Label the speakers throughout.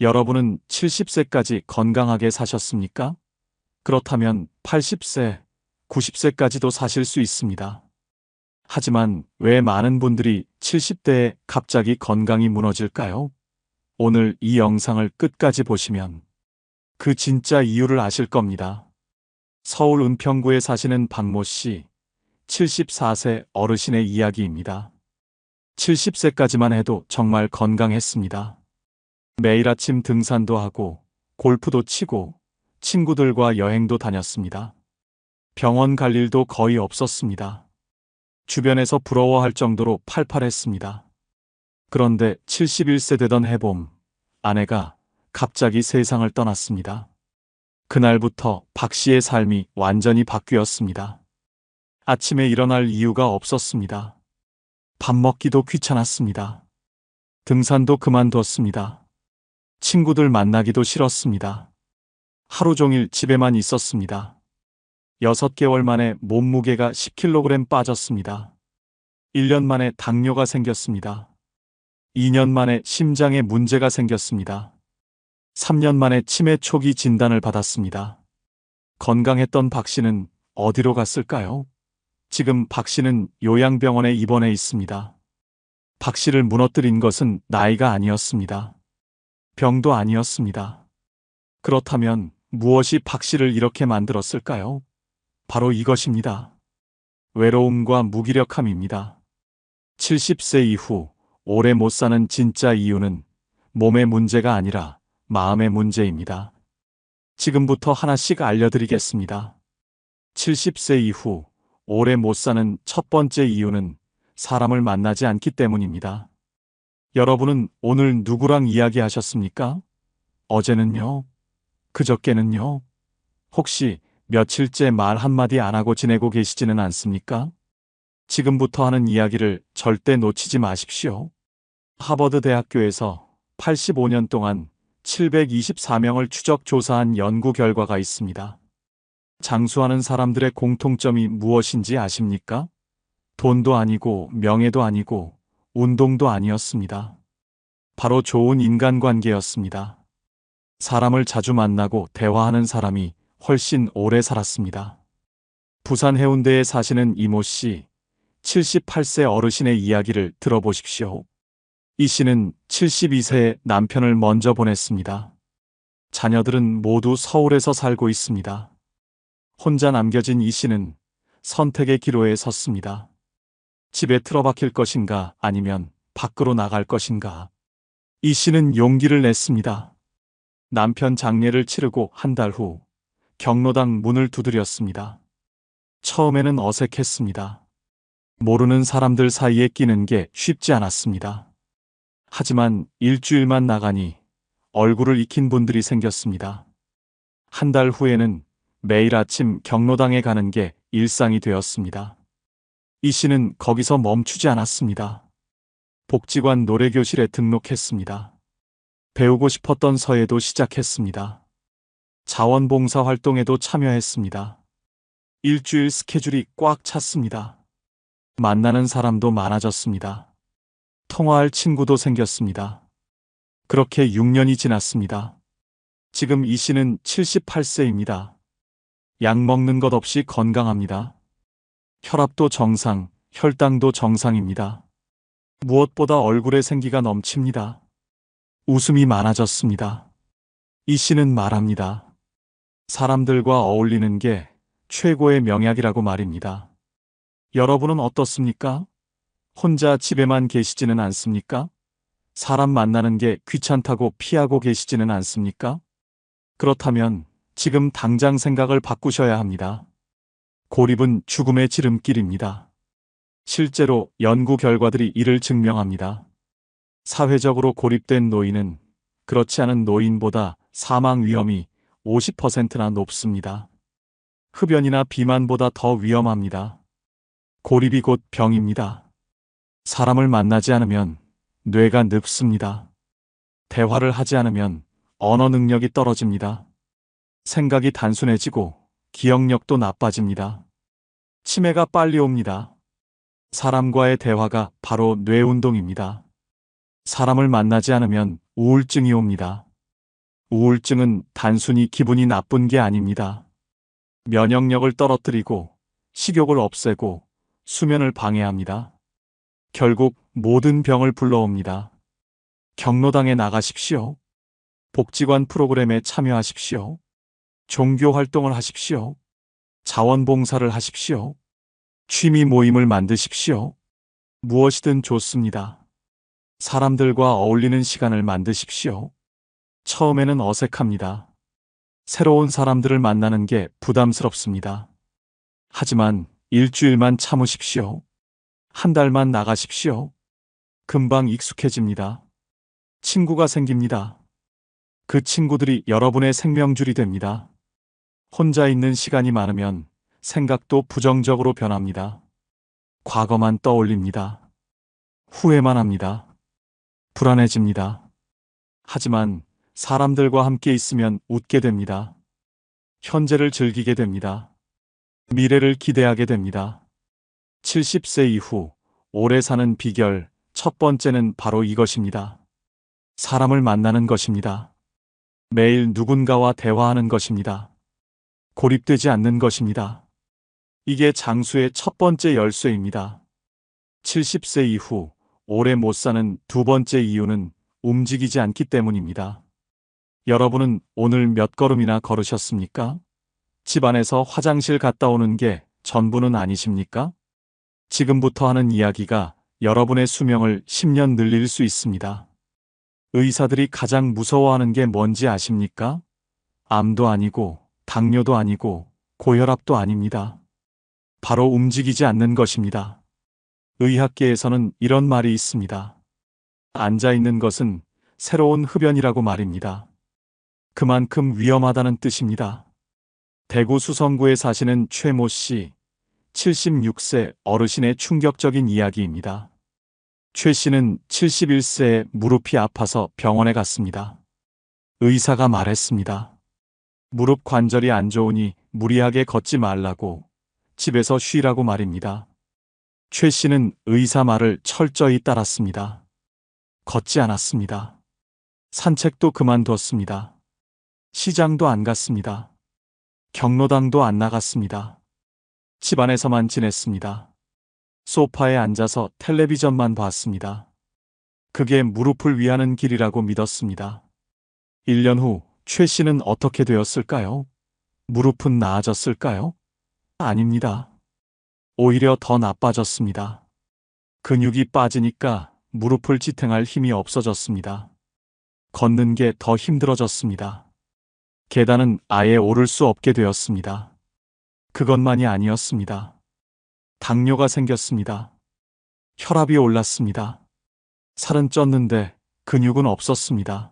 Speaker 1: 여러분은 70세까지 건강하게 사셨습니까? 그렇다면 80세, 90세까지도 사실 수 있습니다. 하지만 왜 많은 분들이 70대에 갑자기 건강이 무너질까요? 오늘 이 영상을 끝까지 보시면 그 진짜 이유를 아실 겁니다. 서울 은평구에 사시는 박모 씨, 74세 어르신의 이야기입니다. 70세까지만 해도 정말 건강했습니다. 매일 아침 등산도 하고 골프도 치고 친구들과 여행도 다녔습니다. 병원 갈 일도 거의 없었습니다. 주변에서 부러워할 정도로 팔팔했습니다. 그런데 71세 되던 해봄, 아내가 갑자기 세상을 떠났습니다. 그날부터 박 씨의 삶이 완전히 바뀌었습니다. 아침에 일어날 이유가 없었습니다. 밥 먹기도 귀찮았습니다. 등산도 그만뒀습니다. 친구들 만나기도 싫었습니다. 하루 종일 집에만 있었습니다. 6개월 만에 몸무게가 10kg 빠졌습니다. 1년 만에 당뇨가 생겼습니다. 2년 만에 심장에 문제가 생겼습니다. 3년 만에 치매 초기 진단을 받았습니다. 건강했던 박 씨는 어디로 갔을까요? 지금 박 씨는 요양병원에 입원해 있습니다. 박 씨를 무너뜨린 것은 나이가 아니었습니다. 병도 아니었습니다. 그렇다면 무엇이 박 씨를 이렇게 만들었을까요? 바로 이것입니다. 외로움과 무기력함입니다. 70세 이후 오래 못 사는 진짜 이유는 몸의 문제가 아니라 마음의 문제입니다. 지금부터 하나씩 알려드리겠습니다. 70세 이후 오래 못 사는 첫 번째 이유는 사람을 만나지 않기 때문입니다. 여러분은 오늘 누구랑 이야기하셨습니까? 어제는요? 그저께는요? 혹시 며칠째 말 한마디 안 하고 지내고 계시지는 않습니까? 지금부터 하는 이야기를 절대 놓치지 마십시오. 하버드 대학교에서 85년 동안 724명을 추적 조사한 연구 결과가 있습니다. 장수하는 사람들의 공통점이 무엇인지 아십니까? 돈도 아니고 명예도 아니고 운동도 아니었습니다. 바로 좋은 인간관계였습니다. 사람을 자주 만나고 대화하는 사람이 훨씬 오래 살았습니다. 부산 해운대에 사시는 이모 씨, 78세 어르신의 이야기를 들어보십시오. 이 씨는 72세에 남편을 먼저 보냈습니다. 자녀들은 모두 서울에서 살고 있습니다. 혼자 남겨진 이 씨는 선택의 기로에 섰습니다. 집에 틀어박힐 것인가 아니면 밖으로 나갈 것인가. 이 씨는 용기를 냈습니다. 남편 장례를 치르고 한 달 후 경로당 문을 두드렸습니다. 처음에는 어색했습니다. 모르는 사람들 사이에 끼는 게 쉽지 않았습니다. 하지만 일주일만 나가니 얼굴을 익힌 분들이 생겼습니다. 한 달 후에는 매일 아침 경로당에 가는 게 일상이 되었습니다. 이 씨는 거기서 멈추지 않았습니다. 복지관 노래교실에 등록했습니다. 배우고 싶었던 서예도 시작했습니다. 자원봉사 활동에도 참여했습니다. 일주일 스케줄이 꽉 찼습니다. 만나는 사람도 많아졌습니다. 통화할 친구도 생겼습니다. 그렇게 6년이 지났습니다. 지금 이 씨는 78세입니다. 약 먹는 것 없이 건강합니다. 혈압도 정상, 혈당도 정상입니다. 무엇보다 얼굴에 생기가 넘칩니다. 웃음이 많아졌습니다. 이 씨는 말합니다. 사람들과 어울리는 게 최고의 명약이라고 말입니다. 여러분은 어떻습니까? 혼자 집에만 계시지는 않습니까? 사람 만나는 게 귀찮다고 피하고 계시지는 않습니까? 그렇다면 지금 당장 생각을 바꾸셔야 합니다. 고립은 죽음의 지름길입니다. 실제로 연구 결과들이 이를 증명합니다. 사회적으로 고립된 노인은 그렇지 않은 노인보다 사망 위험이 50%나 높습니다. 흡연이나 비만보다 더 위험합니다. 고립이 곧 병입니다. 사람을 만나지 않으면 뇌가 늙습니다. 대화를 하지 않으면 언어 능력이 떨어집니다. 생각이 단순해지고 기억력도 나빠집니다. 치매가 빨리 옵니다. 사람과의 대화가 바로 뇌 운동입니다. 사람을 만나지 않으면 우울증이 옵니다. 우울증은 단순히 기분이 나쁜 게 아닙니다. 면역력을 떨어뜨리고 식욕을 없애고 수면을 방해합니다. 결국 모든 병을 불러옵니다. 경로당에 나가십시오. 복지관 프로그램에 참여하십시오. 종교 활동을 하십시오. 자원봉사를 하십시오. 취미 모임을 만드십시오. 무엇이든 좋습니다. 사람들과 어울리는 시간을 만드십시오. 처음에는 어색합니다. 새로운 사람들을 만나는 게 부담스럽습니다. 하지만 일주일만 참으십시오. 한 달만 나가십시오. 금방 익숙해집니다. 친구가 생깁니다. 그 친구들이 여러분의 생명줄이 됩니다. 혼자 있는 시간이 많으면 생각도 부정적으로 변합니다. 과거만 떠올립니다. 후회만 합니다. 불안해집니다. 하지만 사람들과 함께 있으면 웃게 됩니다. 현재를 즐기게 됩니다. 미래를 기대하게 됩니다. 70세 이후 오래 사는 비결 첫 번째는 바로 이것입니다. 사람을 만나는 것입니다. 매일 누군가와 대화하는 것입니다. 고립되지 않는 것입니다. 이게 장수의 첫 번째 열쇠입니다. 70세 이후 오래 못 사는 두 번째 이유는 움직이지 않기 때문입니다. 여러분은 오늘 몇 걸음이나 걸으셨습니까? 집안에서 화장실 갔다 오는 게 전부는 아니십니까? 지금부터 하는 이야기가 여러분의 수명을 10년 늘릴 수 있습니다. 의사들이 가장 무서워하는 게 뭔지 아십니까? 암도 아니고 당뇨도 아니고 고혈압도 아닙니다. 바로 움직이지 않는 것입니다. 의학계에서는 이런 말이 있습니다. 앉아 있는 것은 새로운 흡연이라고 말입니다. 그만큼 위험하다는 뜻입니다. 대구 수성구에 사시는 최모 씨, 76세 어르신의 충격적인 이야기입니다. 최 씨는 71세에 무릎이 아파서 병원에 갔습니다. 의사가 말했습니다. 무릎 관절이 안 좋으니 무리하게 걷지 말라고, 집에서 쉬라고 말입니다. 최 씨는 의사 말을 철저히 따랐습니다. 걷지 않았습니다. 산책도 그만두었습니다. 시장도 안 갔습니다. 경로당도 안 나갔습니다. 집안에서만 지냈습니다. 소파에 앉아서 텔레비전만 봤습니다. 그게 무릎을 위하는 길이라고 믿었습니다. 1년 후 최 씨는 어떻게 되었을까요? 무릎은 나아졌을까요? 아닙니다. 오히려 더 나빠졌습니다. 근육이 빠지니까 무릎을 지탱할 힘이 없어졌습니다. 걷는 게 더 힘들어졌습니다. 계단은 아예 오를 수 없게 되었습니다. 그것만이 아니었습니다. 당뇨가 생겼습니다. 혈압이 올랐습니다. 살은 쪘는데 근육은 없었습니다.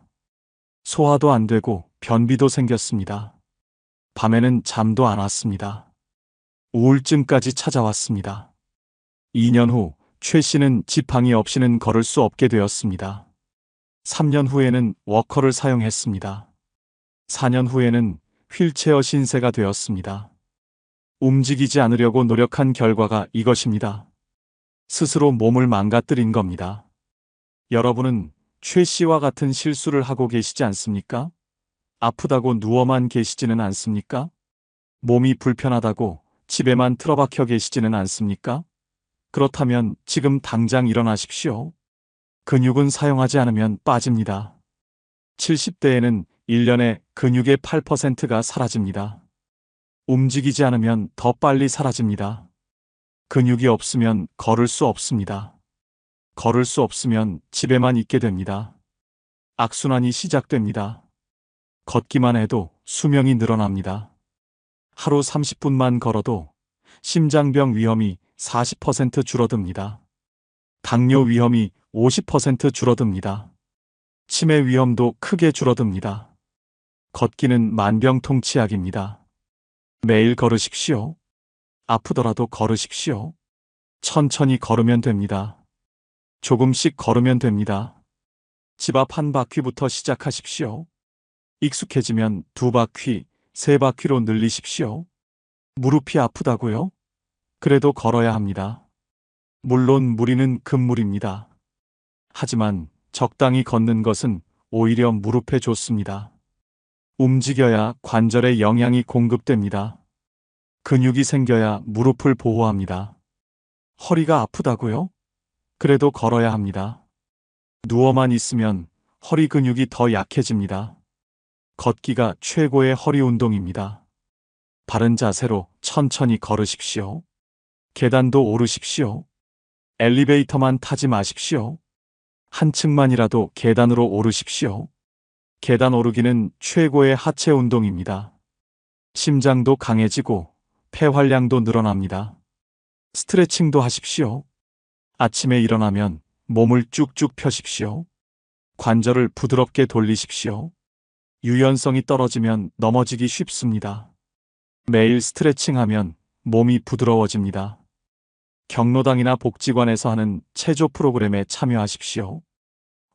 Speaker 1: 소화도 안 되고 변비도 생겼습니다. 밤에는 잠도 안 왔습니다. 우울증까지 찾아왔습니다. 2년 후 최 씨는 지팡이 없이는 걸을 수 없게 되었습니다. 3년 후에는 워커를 사용했습니다. 4년 후에는 휠체어 신세가 되었습니다. 움직이지 않으려고 노력한 결과가 이것입니다. 스스로 몸을 망가뜨린 겁니다. 여러분은 최 씨와 같은 실수를 하고 계시지 않습니까? 아프다고 누워만 계시지는 않습니까? 몸이 불편하다고 집에만 틀어박혀 계시지는 않습니까? 그렇다면 지금 당장 일어나십시오. 근육은 사용하지 않으면 빠집니다. 70대에는 1년에 근육의 8%가 사라집니다. 움직이지 않으면 더 빨리 사라집니다. 근육이 없으면 걸을 수 없습니다. 걸을 수 없으면 집에만 있게 됩니다. 악순환이 시작됩니다. 걷기만 해도 수명이 늘어납니다. 하루 30분만 걸어도 심장병 위험이 40% 줄어듭니다. 당뇨 위험이 50% 줄어듭니다. 치매 위험도 크게 줄어듭니다. 걷기는 만병통치약입니다. 매일 걸으십시오. 아프더라도 걸으십시오. 천천히 걸으면 됩니다. 조금씩 걸으면 됩니다. 집 앞 한 바퀴부터 시작하십시오. 익숙해지면 2바퀴, 3바퀴로 늘리십시오. 무릎이 아프다고요? 그래도 걸어야 합니다. 물론 무리는 금물입니다. 하지만 적당히 걷는 것은 오히려 무릎에 좋습니다. 움직여야 관절에 영양이 공급됩니다. 근육이 생겨야 무릎을 보호합니다. 허리가 아프다고요? 그래도 걸어야 합니다. 누워만 있으면 허리 근육이 더 약해집니다. 걷기가 최고의 허리 운동입니다. 바른 자세로 천천히 걸으십시오. 계단도 오르십시오. 엘리베이터만 타지 마십시오. 한 층만이라도 계단으로 오르십시오. 계단 오르기는 최고의 하체 운동입니다. 심장도 강해지고 폐활량도 늘어납니다. 스트레칭도 하십시오. 아침에 일어나면 몸을 쭉쭉 펴십시오. 관절을 부드럽게 돌리십시오. 유연성이 떨어지면 넘어지기 쉽습니다. 매일 스트레칭하면 몸이 부드러워집니다. 경로당이나 복지관에서 하는 체조 프로그램에 참여하십시오.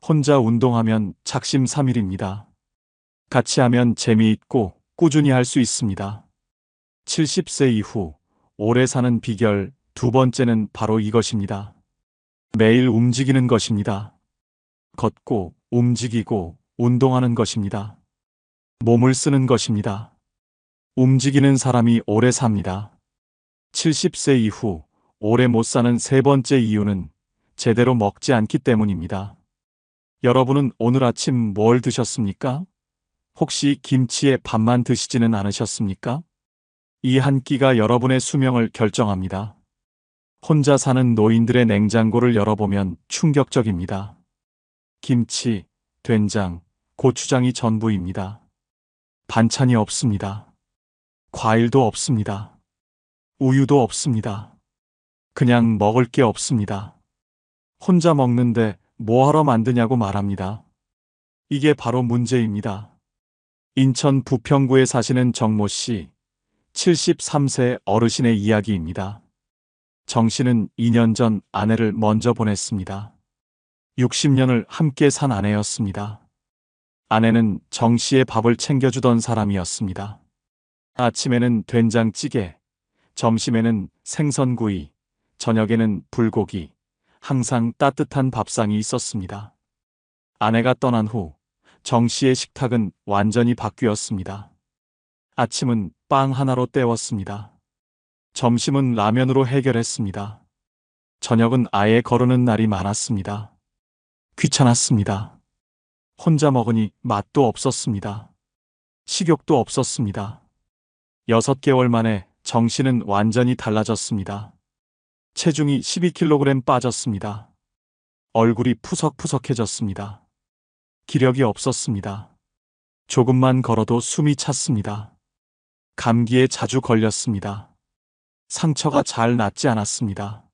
Speaker 1: 혼자 운동하면 작심삼일입니다. 같이 하면 재미있고 꾸준히 할 수 있습니다. 70세 이후 오래 사는 비결 두 번째는 바로 이것입니다. 매일 움직이는 것입니다. 걷고 움직이고 운동하는 것입니다. 몸을 쓰는 것입니다. 움직이는 사람이 오래 삽니다. 70세 이후 오래 못 사는 세 번째 이유는 제대로 먹지 않기 때문입니다. 여러분은 오늘 아침 뭘 드셨습니까? 혹시 김치에 밥만 드시지는 않으셨습니까? 이 한 끼가 여러분의 수명을 결정합니다. 혼자 사는 노인들의 냉장고를 열어보면 충격적입니다. 김치, 된장, 고추장이 전부입니다. 반찬이 없습니다. 과일도 없습니다. 우유도 없습니다. 그냥 먹을 게 없습니다. 혼자 먹는데 뭐하러 만드냐고 말합니다. 이게 바로 문제입니다. 인천 부평구에 사시는 정모 씨, 73세 어르신의 이야기입니다. 정 씨는 2년 전 아내를 먼저 보냈습니다. 60년을 함께 산 아내였습니다. 아내는 정 씨의 밥을 챙겨주던 사람이었습니다. 아침에는 된장찌개, 점심에는 생선구이, 저녁에는 불고기, 항상 따뜻한 밥상이 있었습니다. 아내가 떠난 후 정 씨의 식탁은 완전히 바뀌었습니다. 아침은 빵 하나로 때웠습니다. 점심은 라면으로 해결했습니다. 저녁은 아예 거르는 날이 많았습니다. 귀찮았습니다. 혼자 먹으니 맛도 없었습니다. 식욕도 없었습니다. 6개월 만에 정 씨는 완전히 달라졌습니다. 체중이 12kg 빠졌습니다. 얼굴이 푸석푸석해졌습니다. 기력이 없었습니다. 조금만 걸어도 숨이 찼습니다. 감기에 자주 걸렸습니다. 상처가 잘 낫지 않았습니다.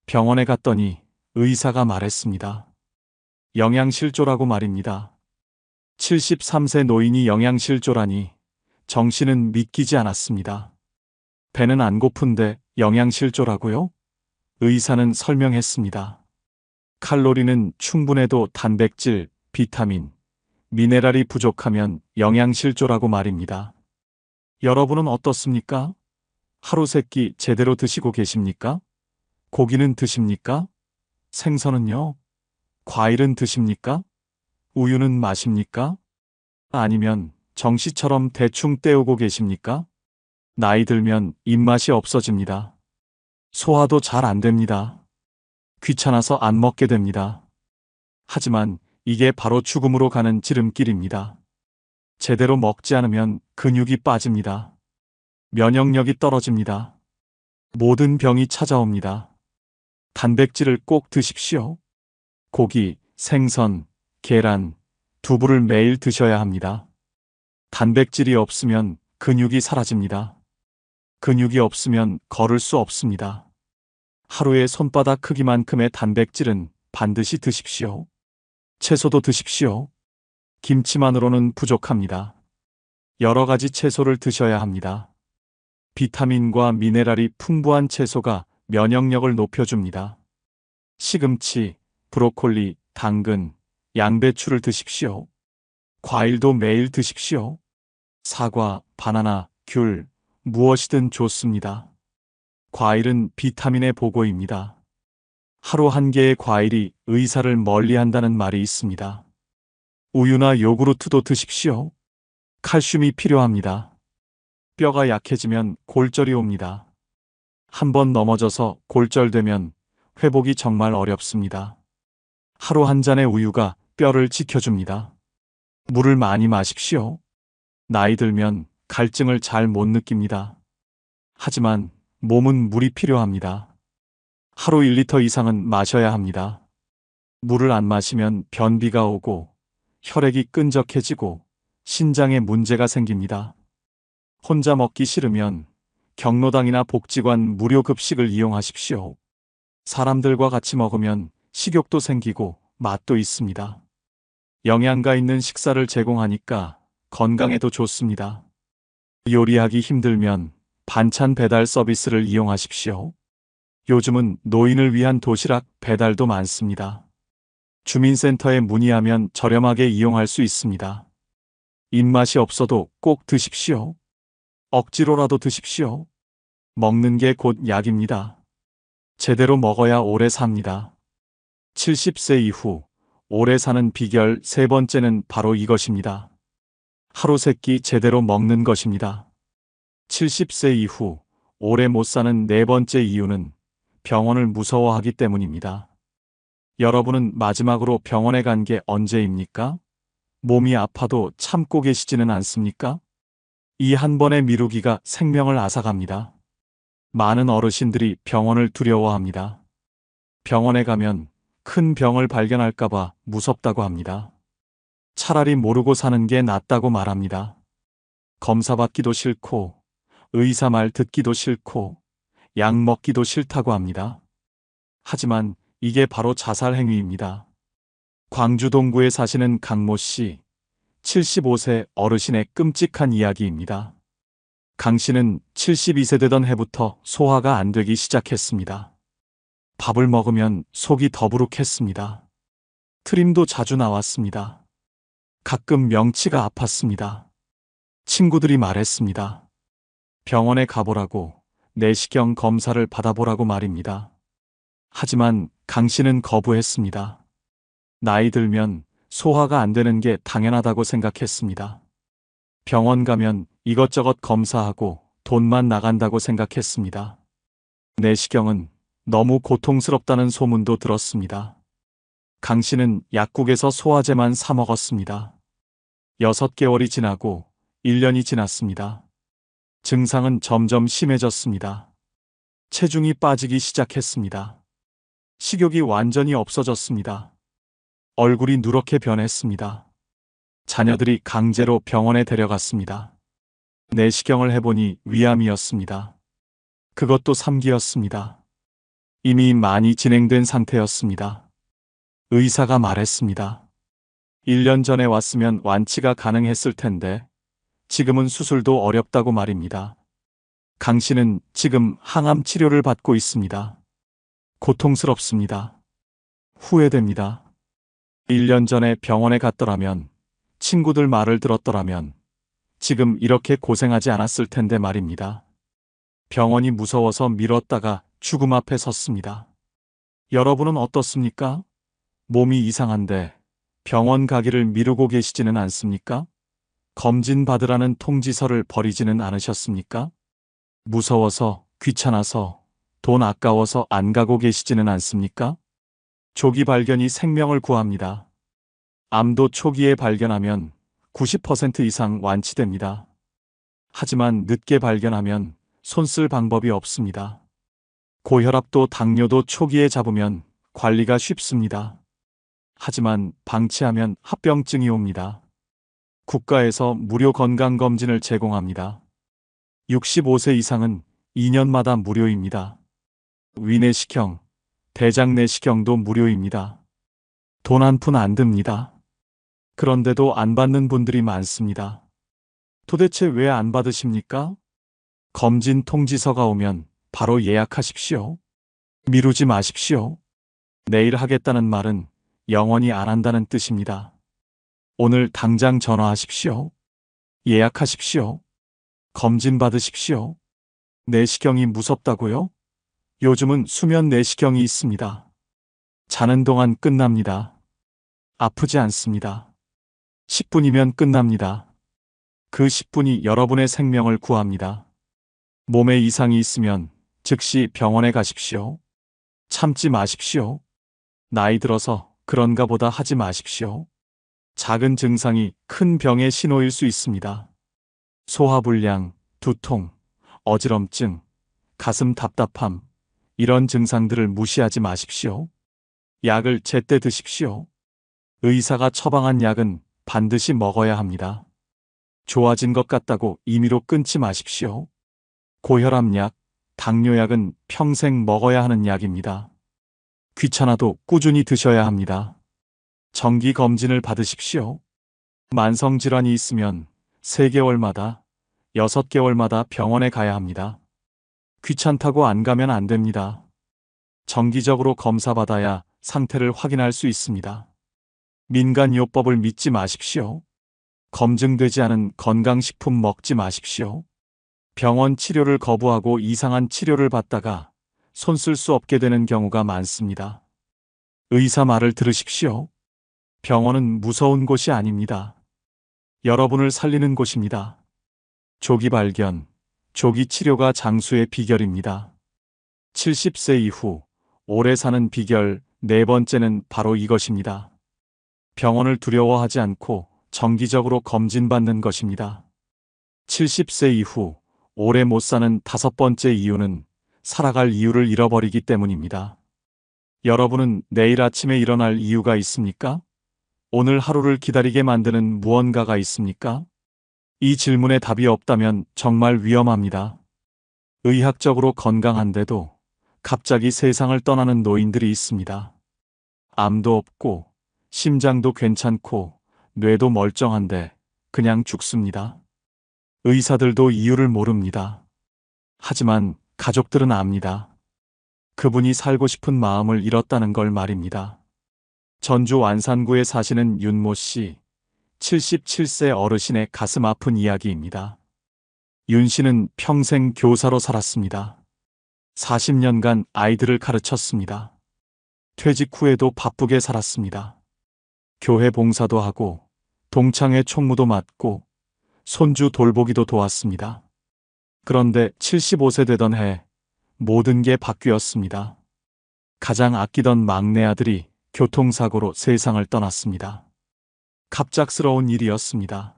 Speaker 1: 병원에 갔더니 의사가 말했습니다. 영양실조라고 말입니다. 73세 노인이 영양실조라니 정 씨는 믿기지 않았습니다. 배는 안 고픈데 영양실조라고요? 의사는 설명했습니다. 칼로리는 충분해도 단백질, 비타민, 미네랄이 부족하면 영양실조라고 말입니다. 여러분은 어떻습니까? 하루 세 끼 제대로 드시고 계십니까? 고기는 드십니까? 생선은요? 과일은 드십니까? 우유는 마십니까? 아니면 정씨처럼 대충 때우고 계십니까? 나이 들면 입맛이 없어집니다. 소화도 잘 안 됩니다. 귀찮아서 안 먹게 됩니다. 하지만 이게 바로 죽음으로 가는 지름길입니다. 제대로 먹지 않으면 근육이 빠집니다. 면역력이 떨어집니다. 모든 병이 찾아옵니다. 단백질을 꼭 드십시오. 고기, 생선, 계란, 두부를 매일 드셔야 합니다. 단백질이 없으면 근육이 사라집니다. 근육이 없으면 걸을 수 없습니다. 하루에 손바닥 크기만큼의 단백질은 반드시 드십시오. 채소도 드십시오. 김치만으로는 부족합니다. 여러 가지 채소를 드셔야 합니다. 비타민과 미네랄이 풍부한 채소가 면역력을 높여줍니다. 시금치, 브로콜리, 당근, 양배추를 드십시오. 과일도 매일 드십시오. 사과, 바나나, 귤, 무엇이든 좋습니다. 과일은 비타민의 보고입니다. 하루 한 개의 과일이 의사를 멀리한다는 말이 있습니다. 우유나 요구르트도 드십시오. 칼슘이 필요합니다. 뼈가 약해지면 골절이 옵니다. 한번 넘어져서 골절되면 회복이 정말 어렵습니다. 하루 한 잔의 우유가 뼈를 지켜줍니다. 물을 많이 마십시오. 나이 들면 갈증을 잘 못 느낍니다. 하지만 몸은 물이 필요합니다. 하루 1리터 이상은 마셔야 합니다. 물을 안 마시면 변비가 오고 혈액이 끈적해지고 신장에 문제가 생깁니다. 혼자 먹기 싫으면 경로당이나 복지관 무료 급식을 이용하십시오. 사람들과 같이 먹으면 식욕도 생기고 맛도 있습니다. 영양가 있는 식사를 제공하니까 건강에도 좋습니다. 요리하기 힘들면 반찬 배달 서비스를 이용하십시오. 요즘은 노인을 위한 도시락 배달도 많습니다. 주민센터에 문의하면 저렴하게 이용할 수 있습니다. 입맛이 없어도 꼭 드십시오. 억지로라도 드십시오. 먹는 게 곧 약입니다. 제대로 먹어야 오래 삽니다. 70세 이후 오래 사는 비결 세 번째는 바로 이것입니다. 하루 세 끼 제대로 먹는 것입니다. 70세 이후 오래 못 사는 네 번째 이유는 병원을 무서워하기 때문입니다. 여러분은 마지막으로 병원에 간 게 언제입니까? 몸이 아파도 참고 계시지는 않습니까? 이 한 번의 미루기가 생명을 앗아갑니다. 많은 어르신들이 병원을 두려워합니다. 병원에 가면 큰 병을 발견할까봐 무섭다고 합니다. 차라리 모르고 사는 게 낫다고 말합니다. 검사받기도 싫고, 의사 말 듣기도 싫고, 약 먹기도 싫다고 합니다. 하지만 이게 바로 자살 행위입니다. 광주 동구에 사시는 강모 씨, 75세 어르신의 끔찍한 이야기입니다. 강 씨는 72세 되던 해부터 소화가 안 되기 시작했습니다. 밥을 먹으면 속이 더부룩했습니다. 트림도 자주 나왔습니다. 가끔 명치가 아팠습니다. 친구들이 말했습니다. 병원에 가보라고, 내시경 검사를 받아보라고 말입니다. 하지만 강 씨는 거부했습니다. 나이 들면 소화가 안 되는 게 당연하다고 생각했습니다. 병원 가면 이것저것 검사하고 돈만 나간다고 생각했습니다. 내시경은 너무 고통스럽다는 소문도 들었습니다. 강 씨는 약국에서 소화제만 사 먹었습니다. 6개월이 지나고 1년이 지났습니다. 증상은 점점 심해졌습니다. 체중이 빠지기 시작했습니다. 식욕이 완전히 없어졌습니다. 얼굴이 누렇게 변했습니다. 자녀들이 강제로 병원에 데려갔습니다. 내시경을 해보니 위암이었습니다. 그것도 3기였습니다. 이미 많이 진행된 상태였습니다. 의사가 말했습니다. 1년 전에 왔으면 완치가 가능했을 텐데 지금은 수술도 어렵다고 말입니다. 강 씨는 지금 항암 치료를 받고 있습니다. 고통스럽습니다. 후회됩니다. 1년 전에 병원에 갔더라면, 친구들 말을 들었더라면 지금 이렇게 고생하지 않았을 텐데 말입니다. 병원이 무서워서 미뤘다가 죽음 앞에 섰습니다. 여러분은 어떻습니까? 몸이 이상한데 병원 가기를 미루고 계시지는 않습니까? 검진 받으라는 통지서를 버리지는 않으셨습니까? 무서워서, 귀찮아서, 돈 아까워서 안 가고 계시지는 않습니까? 조기 발견이 생명을 구합니다. 암도 초기에 발견하면 90% 이상 완치됩니다. 하지만 늦게 발견하면 손쓸 방법이 없습니다. 고혈압도 당뇨도 초기에 잡으면 관리가 쉽습니다. 하지만 방치하면 합병증이 옵니다. 국가에서 무료 건강검진을 제공합니다. 65세 이상은 2년마다 무료입니다. 위내시경, 대장내시경도 무료입니다. 돈 한 푼 안 듭니다. 그런데도 안 받는 분들이 많습니다. 도대체 왜 안 받으십니까? 검진 통지서가 오면 바로 예약하십시오. 미루지 마십시오. 내일 하겠다는 말은 영원히 안 한다는 뜻입니다. 오늘 당장 전화하십시오. 예약하십시오. 검진 받으십시오. 내시경이 무섭다고요? 요즘은 수면 내시경이 있습니다. 자는 동안 끝납니다. 아프지 않습니다. 10분이면 끝납니다. 그 10분이 여러분의 생명을 구합니다. 몸에 이상이 있으면 즉시 병원에 가십시오. 참지 마십시오. 나이 들어서 그런가 보다 하지 마십시오. 작은 증상이 큰 병의 신호일 수 있습니다. 소화불량, 두통, 어지럼증, 가슴 답답함, 이런 증상들을 무시하지 마십시오. 약을 제때 드십시오. 의사가 처방한 약은 반드시 먹어야 합니다. 좋아진 것 같다고 임의로 끊지 마십시오. 고혈압약, 당뇨약은 평생 먹어야 하는 약입니다. 귀찮아도 꾸준히 드셔야 합니다. 정기 검진을 받으십시오. 만성질환이 있으면 3개월마다, 6개월마다 병원에 가야 합니다. 귀찮다고 안 가면 안 됩니다. 정기적으로 검사받아야 상태를 확인할 수 있습니다. 민간요법을 믿지 마십시오. 검증되지 않은 건강식품 먹지 마십시오. 병원 치료를 거부하고 이상한 치료를 받다가 손 쓸 수 없게 되는 경우가 많습니다. 의사 말을 들으십시오. 병원은 무서운 곳이 아닙니다. 여러분을 살리는 곳입니다. 조기 발견, 조기 치료가 장수의 비결입니다. 70세 이후 오래 사는 비결 4번째는 바로 이것입니다. 병원을 두려워하지 않고 정기적으로 검진받는 것입니다. 70세 이후 오래 못 사는 5번째 이유는 살아갈 이유를 잃어버리기 때문입니다. 여러분은 내일 아침에 일어날 이유가 있습니까? 오늘 하루를 기다리게 만드는 무언가가 있습니까? 이 질문에 답이 없다면 정말 위험합니다. 의학적으로 건강한데도 갑자기 세상을 떠나는 노인들이 있습니다. 암도 없고 심장도 괜찮고 뇌도 멀쩡한데 그냥 죽습니다. 의사들도 이유를 모릅니다. 하지만 가족들은 압니다. 그분이 살고 싶은 마음을 잃었다는 걸 말입니다. 전주 완산구에 사시는 윤모 씨, 77세 어르신의 가슴 아픈 이야기입니다. 윤 씨는 평생 교사로 살았습니다. 40년간 아이들을 가르쳤습니다. 퇴직 후에도 바쁘게 살았습니다. 교회 봉사도 하고 동창회 총무도 맡고 손주 돌보기도 도왔습니다. 그런데 75세 되던 해 모든 게 바뀌었습니다. 가장 아끼던 막내 아들이 교통사고로 세상을 떠났습니다. 갑작스러운 일이었습니다.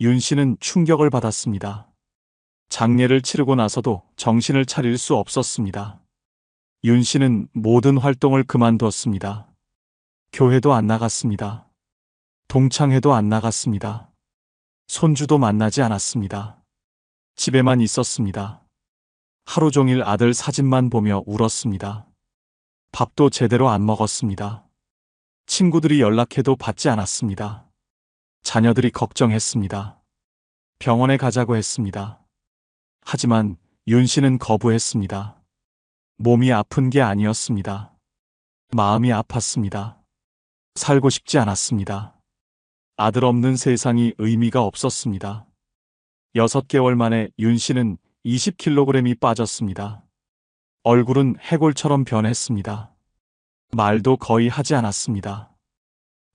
Speaker 1: 윤 씨는 충격을 받았습니다. 장례를 치르고 나서도 정신을 차릴 수 없었습니다. 윤 씨는 모든 활동을 그만뒀습니다. 교회도 안 나갔습니다. 동창회도 안 나갔습니다. 손주도 만나지 않았습니다. 집에만 있었습니다. 하루 종일 아들 사진만 보며 울었습니다. 밥도 제대로 안 먹었습니다. 친구들이 연락해도 받지 않았습니다. 자녀들이 걱정했습니다. 병원에 가자고 했습니다. 하지만 윤 씨는 거부했습니다. 몸이 아픈 게 아니었습니다. 마음이 아팠습니다. 살고 싶지 않았습니다. 아들 없는 세상이 의미가 없었습니다. 6개월 만에 윤 씨는 20kg이 빠졌습니다. 얼굴은 해골처럼 변했습니다. 말도 거의 하지 않았습니다.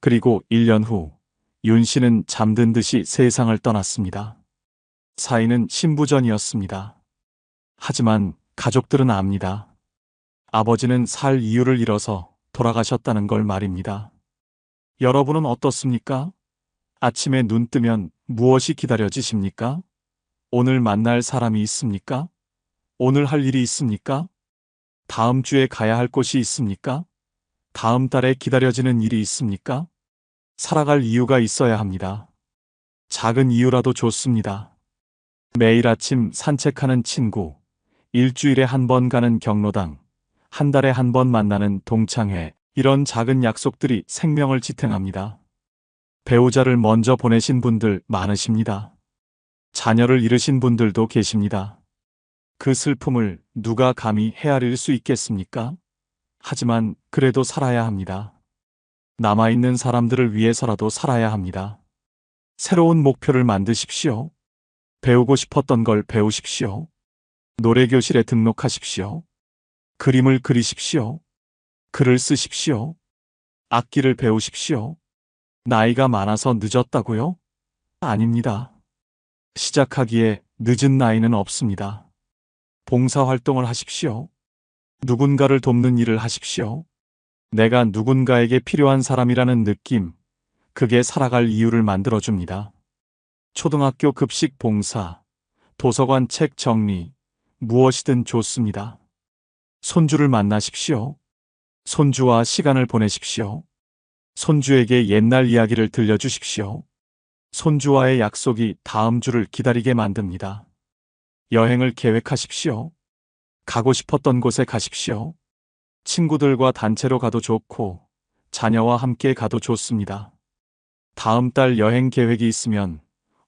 Speaker 1: 그리고 1년 후 윤 씨는 잠든 듯이 세상을 떠났습니다. 사인은 신부전이었습니다. 하지만 가족들은 압니다. 아버지는 살 이유를 잃어서 돌아가셨다는 걸 말입니다. 여러분은 어떻습니까? 아침에 눈 뜨면 무엇이 기다려지십니까? 오늘 만날 사람이 있습니까? 오늘 할 일이 있습니까? 다음 주에 가야 할 곳이 있습니까? 다음 달에 기다려지는 일이 있습니까? 살아갈 이유가 있어야 합니다. 작은 이유라도 좋습니다. 매일 아침 산책하는 친구, 일주일에 한 번 가는 경로당, 한 달에 한 번 만나는 동창회, 이런 작은 약속들이 생명을 지탱합니다. 배우자를 먼저 보내신 분들 많으십니다. 자녀를 잃으신 분들도 계십니다. 그 슬픔을 누가 감히 헤아릴 수 있겠습니까? 하지만 그래도 살아야 합니다. 남아있는 사람들을 위해서라도 살아야 합니다. 새로운 목표를 만드십시오. 배우고 싶었던 걸 배우십시오. 노래교실에 등록하십시오. 그림을 그리십시오. 글을 쓰십시오. 악기를 배우십시오. 나이가 많아서 늦었다고요? 아닙니다. 시작하기에 늦은 나이는 없습니다. 봉사활동을 하십시오. 누군가를 돕는 일을 하십시오. 내가 누군가에게 필요한 사람이라는 느낌, 그게 살아갈 이유를 만들어줍니다. 초등학교 급식 봉사, 도서관 책 정리, 무엇이든 좋습니다. 손주를 만나십시오. 손주와 시간을 보내십시오. 손주에게 옛날 이야기를 들려주십시오. 손주와의 약속이 다음 주를 기다리게 만듭니다. 여행을 계획하십시오. 가고 싶었던 곳에 가십시오. 친구들과 단체로 가도 좋고, 자녀와 함께 가도 좋습니다. 다음 달 여행 계획이 있으면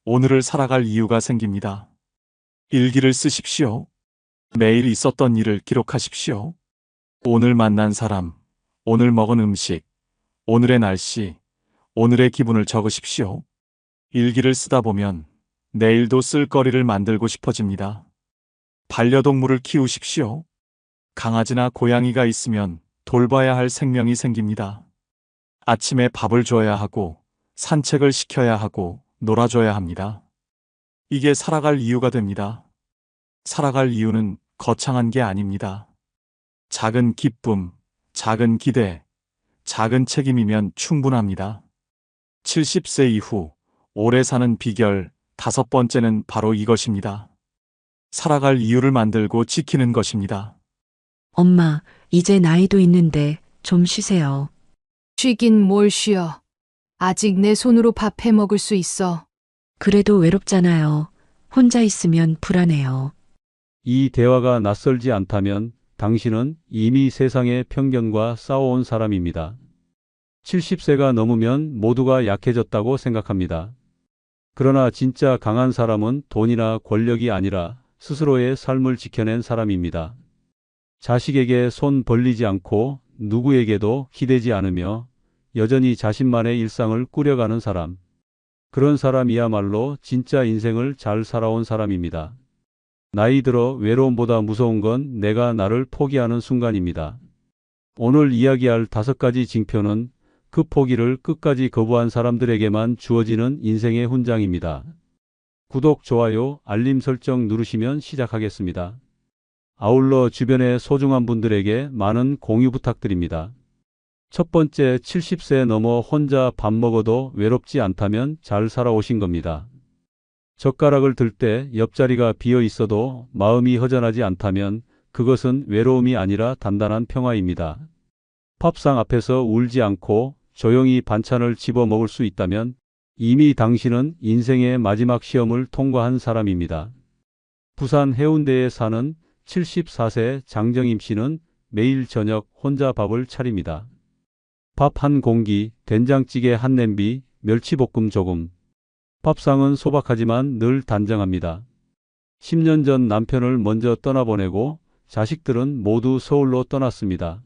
Speaker 1: 오늘을 살아갈 이유가 생깁니다. 일기를 쓰십시오. 매일 있었던 일을 기록하십시오. 오늘 만난 사람, 오늘 먹은 음식, 오늘의 날씨, 오늘의 기분을 적으십시오. 일기를 쓰다 보면 내일도 쓸 거리를 만들고 싶어집니다. 반려동물을 키우십시오. 강아지나 고양이가 있으면 돌봐야 할 생명이 생깁니다. 아침에 밥을 줘야 하고, 산책을 시켜야 하고, 놀아줘야 합니다. 이게 살아갈 이유가 됩니다. 살아갈 이유는 거창한 게 아닙니다. 작은 기쁨, 작은 기대, 작은 책임이면 충분합니다. 70세 이후 오래 사는 비결 5번째는 바로 이것입니다. 살아갈 이유를 만들고 지키는 것입니다.
Speaker 2: 엄마, 이제 나이도 있는데 좀 쉬세요.
Speaker 3: 쉬긴 뭘 쉬어. 아직 내 손으로 밥 해 먹을 수 있어.
Speaker 2: 그래도 외롭잖아요. 혼자 있으면 불안해요.
Speaker 4: 이 대화가 낯설지 않다면 당신은 이미 세상의 편견과 싸워온 사람입니다. 70세가 넘으면 모두가 약해졌다고 생각합니다. 그러나 진짜 강한 사람은 돈이나 권력이 아니라 스스로의 삶을 지켜낸 사람입니다. 자식에게 손 벌리지 않고 누구에게도 기대지 않으며 여전히 자신만의 일상을 꾸려가는 사람. 그런 사람이야말로 진짜 인생을 잘 살아온 사람입니다. 나이 들어 외로움보다 무서운 건 내가 나를 포기하는 순간입니다. 오늘 이야기할 5가지 징표는 그 포기를 끝까지 거부한 사람들에게만 주어지는 인생의 훈장입니다. 구독, 좋아요, 알림 설정 누르시면 시작하겠습니다. 아울러 주변의 소중한 분들에게 많은 공유 부탁드립니다. 첫 번째, 70세 넘어 혼자 밥 먹어도 외롭지 않다면 잘 살아오신 겁니다. 젓가락을 들 때 옆자리가 비어 있어도 마음이 허전하지 않다면 그것은 외로움이 아니라 단단한 평화입니다. 밥상 앞에서 울지 않고 조용히 반찬을 집어 먹을 수 있다면 이미 당신은 인생의 마지막 시험을 통과한 사람입니다. 부산 해운대에 사는 74세 장정임 씨는 매일 저녁 혼자 밥을 차립니다. 밥 한 공기, 된장찌개 한 냄비, 멸치볶음 조금. 밥상은 소박하지만 늘 단정합니다. 10년 전 남편을 먼저 떠나보내고 자식들은 모두 서울로 떠났습니다.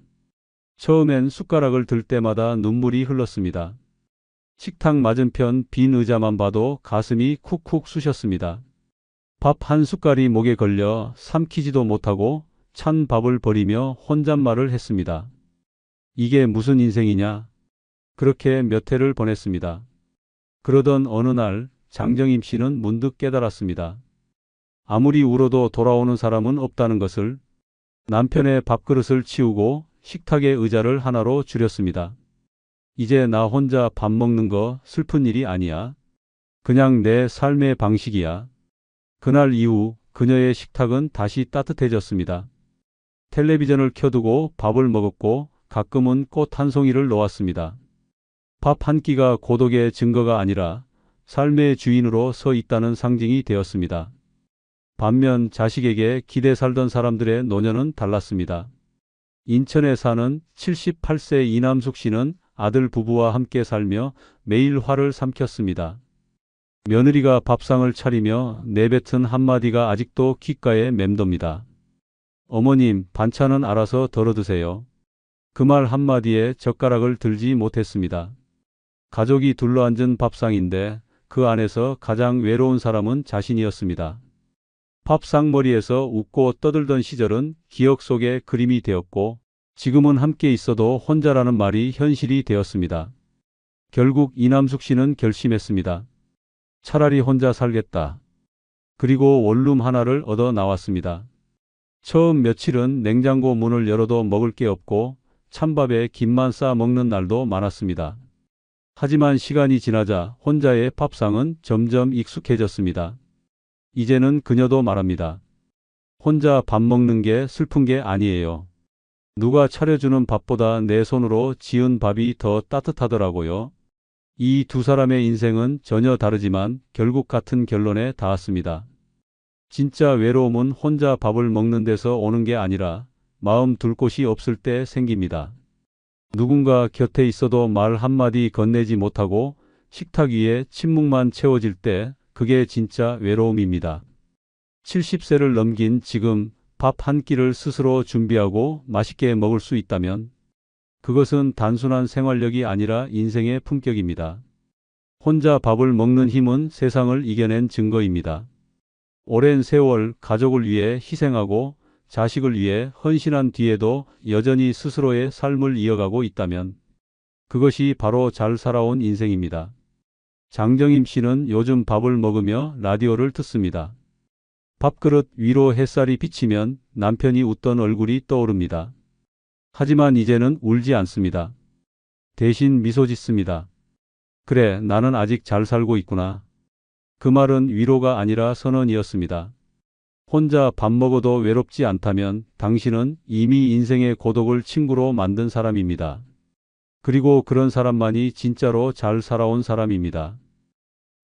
Speaker 4: 처음엔 숟가락을 들 때마다 눈물이 흘렀습니다. 식탁 맞은편 빈 의자만 봐도 가슴이 쿡쿡 쑤셨습니다. 밥 한 숟갈이 목에 걸려 삼키지도 못하고 찬 밥을 버리며 혼잣말을 했습니다. 이게 무슨 인생이냐? 그렇게 몇 해를 보냈습니다. 그러던 어느 날 장정임 씨는 문득 깨달았습니다. 아무리 울어도 돌아오는 사람은 없다는 것을. 남편의 밥그릇을 치우고 식탁의 의자를 하나로 줄였습니다. 이제 나 혼자 밥 먹는 거 슬픈 일이 아니야. 그냥 내 삶의 방식이야. 그날 이후 그녀의 식탁은 다시 따뜻해졌습니다. 텔레비전을 켜두고 밥을 먹었고 가끔은 꽃 한 송이를 놓았습니다. 밥 한 끼가 고독의 증거가 아니라 삶의 주인으로 서 있다는 상징이 되었습니다. 반면 자식에게 기대 살던 사람들의 노년은 달랐습니다. 인천에 사는 78세 이남숙 씨는 아들 부부와 함께 살며 매일 화를 삼켰습니다. 며느리가 밥상을 차리며 내뱉은 한마디가 아직도 귓가에 맴돕니다. 어머님, 반찬은 알아서 덜어 드세요. 그 말 한마디에 젓가락을 들지 못했습니다. 가족이 둘러앉은 밥상인데 그 안에서 가장 외로운 사람은 자신이었습니다. 밥상머리에서 웃고 떠들던 시절은 기억 속의 그림이 되었고 지금은 함께 있어도 혼자라는 말이 현실이 되었습니다. 결국 이남숙 씨는 결심했습니다. 차라리 혼자 살겠다. 그리고 원룸 하나를 얻어 나왔습니다. 처음 며칠은 냉장고 문을 열어도 먹을 게 없고 찬밥에 김만 싸 먹는 날도 많았습니다. 하지만 시간이 지나자 혼자의 밥상은 점점 익숙해졌습니다. 이제는 그녀도 말합니다. 혼자 밥 먹는 게 슬픈 게 아니에요. 누가 차려주는 밥보다 내 손으로 지은 밥이 더 따뜻하더라고요. 이 두 사람의 인생은 전혀 다르지만 결국 같은 결론에 닿았습니다. 진짜 외로움은 혼자 밥을 먹는 데서 오는 게 아니라 마음 둘 곳이 없을 때 생깁니다. 누군가 곁에 있어도 말 한마디 건네지 못하고 식탁 위에 침묵만 채워질 때 그게 진짜 외로움입니다. 70세를 넘긴 지금 밥 한 끼를 스스로 준비하고 맛있게 먹을 수 있다면 그것은 단순한 생활력이 아니라 인생의 품격입니다. 혼자 밥을 먹는 힘은 세상을 이겨낸 증거입니다. 오랜 세월 가족을 위해 희생하고 자식을 위해 헌신한 뒤에도 여전히 스스로의 삶을 이어가고 있다면 그것이 바로 잘 살아온 인생입니다. 장정임 씨는 요즘 밥을 먹으며 라디오를 듣습니다. 밥그릇 위로 햇살이 비치면 남편이 웃던 얼굴이 떠오릅니다. 하지만 이제는 울지 않습니다. 대신 미소 짓습니다. 그래, 나는 아직 잘 살고 있구나. 그 말은 위로가 아니라 선언이었습니다. 혼자 밥 먹어도 외롭지 않다면 당신은 이미 인생의 고독을 친구로 만든 사람입니다. 그리고 그런 사람만이 진짜로 잘 살아온 사람입니다.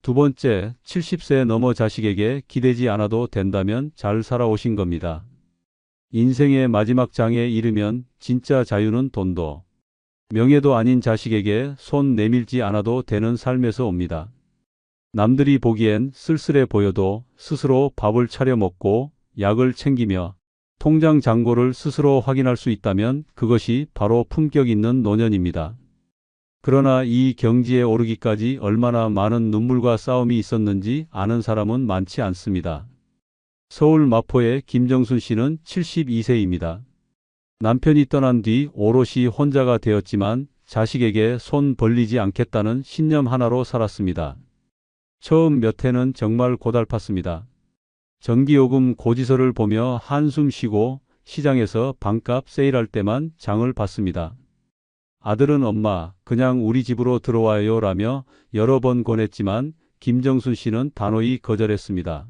Speaker 4: 두 번째, 70세 넘어 자식에게 기대지 않아도 된다면 잘 살아오신 겁니다. 인생의 마지막 장에 이르면 진짜 자유는 돈도 명예도 아닌 자식에게 손 내밀지 않아도 되는 삶에서 옵니다. 남들이 보기엔 쓸쓸해 보여도 스스로 밥을 차려 먹고 약을 챙기며 통장 잔고를 스스로 확인할 수 있다면 그것이 바로 품격 있는 노년입니다. 그러나 이 경지에 오르기까지 얼마나 많은 눈물과 싸움이 있었는지 아는 사람은 많지 않습니다. 서울 마포의 김정순 씨는 72세입니다. 남편이 떠난 뒤 오롯이 혼자가 되었지만 자식에게 손 벌리지 않겠다는 신념 하나로 살았습니다. 처음 몇 해는 정말 고달팠습니다. 전기요금 고지서를 보며 한숨 쉬고 시장에서 반값 세일할 때만 장을 봤습니다. 아들은 엄마, 그냥 우리 집으로 들어와요 라며 여러 번 권했지만 김정순 씨는 단호히 거절했습니다.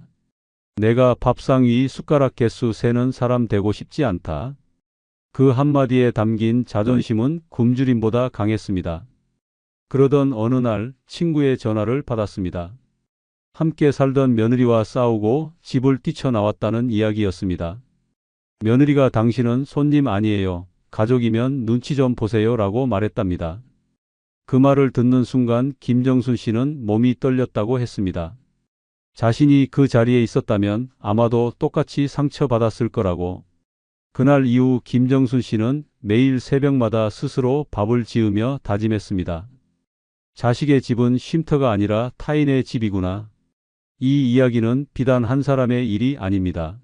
Speaker 4: 내가 밥상 위 숟가락 개수 세는 사람 되고 싶지 않다. 그 한마디에 담긴 자존심은 굶주림보다 강했습니다. 그러던 어느 날 친구의 전화를 받았습니다. 함께 살던 며느리와 싸우고 집을 뛰쳐나왔다는 이야기였습니다. 며느리가 당신은 손님 아니에요. 가족이면 눈치 좀 보세요 라고 말했답니다. 그 말을 듣는 순간 김정순 씨는 몸이 떨렸다고 했습니다. 자신이 그 자리에 있었다면 아마도 똑같이 상처받았을 거라고. 그날 이후 김정순 씨는 매일 새벽마다 스스로 밥을 지으며 다짐했습니다. 자식의 집은 쉼터가 아니라 타인의 집이구나. 이 이야기는 비단 한 사람의 일이 아닙니다.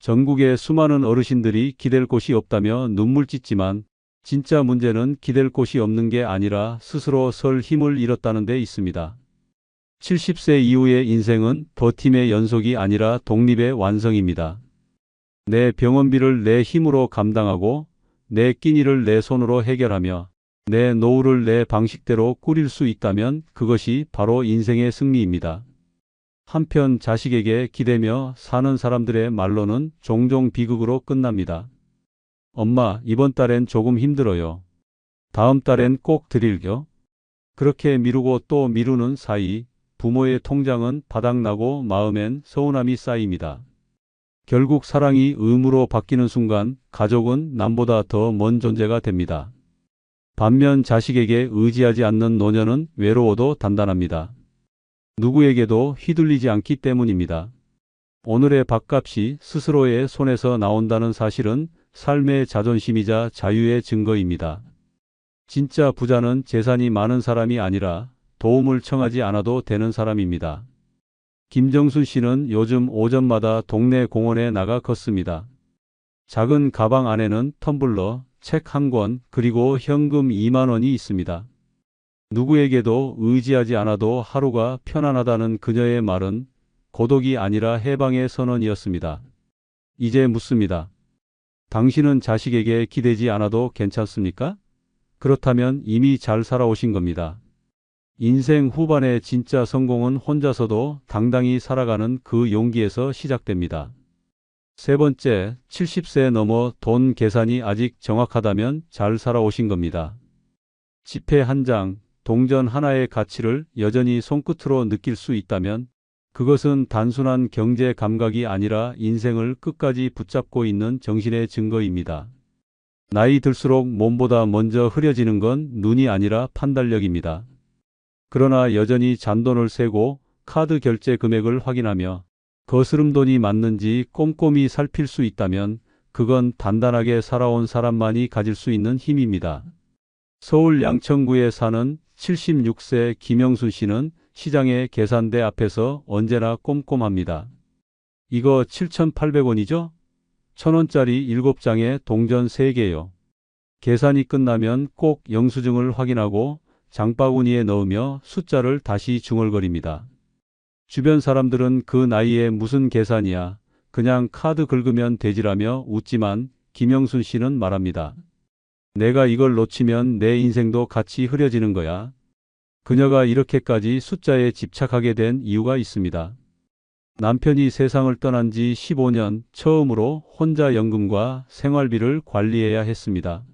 Speaker 4: 전국의 수많은 어르신들이 기댈 곳이 없다며 눈물 찢지만 진짜 문제는 기댈 곳이 없는 게 아니라 스스로 설 힘을 잃었다는 데 있습니다. 70세 이후의 인생은 버팀의 연속이 아니라 독립의 완성입니다. 내 병원비를 내 힘으로 감당하고 내 끼니를 내 손으로 해결하며 내 노후를 내 방식대로 꾸릴 수 있다면 그것이 바로 인생의 승리입니다. 한편 자식에게 기대며 사는 사람들의 말로는 종종 비극으로 끝납니다. 엄마, 이번 달엔 조금 힘들어요. 다음 달엔 꼭 드릴게요. 그렇게 미루고 또 미루는 사이 부모의 통장은 바닥나고 마음엔 서운함이 쌓입니다. 결국 사랑이 의무로 바뀌는 순간 가족은 남보다 더 먼 존재가 됩니다. 반면 자식에게 의지하지 않는 노년은 외로워도 단단합니다. 누구에게도 휘둘리지 않기 때문입니다. 오늘의 밥값이 스스로의 손에서 나온다는 사실은 삶의 자존심이자 자유의 증거입니다. 진짜 부자는 재산이 많은 사람이 아니라 도움을 청하지 않아도 되는 사람입니다. 김정순 씨는 요즘 오전마다 동네 공원에 나가 걷습니다. 작은 가방 안에는 텀블러, 책 한 권, 그리고 현금 2만 원이 있습니다. 누구에게도 의지하지 않아도 하루가 편안하다는 그녀의 말은 고독이 아니라 해방의 선언이었습니다. 이제 묻습니다. 당신은 자식에게 기대지 않아도 괜찮습니까? 그렇다면 이미 잘 살아오신 겁니다. 인생 후반의 진짜 성공은 혼자서도 당당히 살아가는 그 용기에서 시작됩니다. 세 번째, 70세 넘어 돈 계산이 아직 정확하다면 잘 살아오신 겁니다. 지폐 한 장, 동전 하나의 가치를 여전히 손끝으로 느낄 수 있다면 그것은 단순한 경제 감각이 아니라 인생을 끝까지 붙잡고 있는 정신의 증거입니다. 나이 들수록 몸보다 먼저 흐려지는 건 눈이 아니라 판단력입니다. 그러나 여전히 잔돈을 세고 카드 결제 금액을 확인하며 거스름돈이 맞는지 꼼꼼히 살필 수 있다면 그건 단단하게 살아온 사람만이 가질 수 있는 힘입니다. 서울 양천구에 사는 76세 김영순 씨는 시장의 계산대 앞에서 언제나 꼼꼼합니다. 이거 7,800원이죠? 1,000원짜리 7장에 동전 3개요. 계산이 끝나면 꼭 영수증을 확인하고 장바구니에 넣으며 숫자를 다시 중얼거립니다. 주변 사람들은 그 나이에 무슨 계산이야, 그냥 카드 긁으면 되지라며 웃지만 김영순 씨는 말합니다. 내가 이걸 놓치면 내 인생도 같이 흐려지는 거야. 그녀가 이렇게까지 숫자에 집착하게 된 이유가 있습니다. 남편이 세상을 떠난 지 15년 처음으로 혼자 연금과 생활비를 관리해야 했습니다.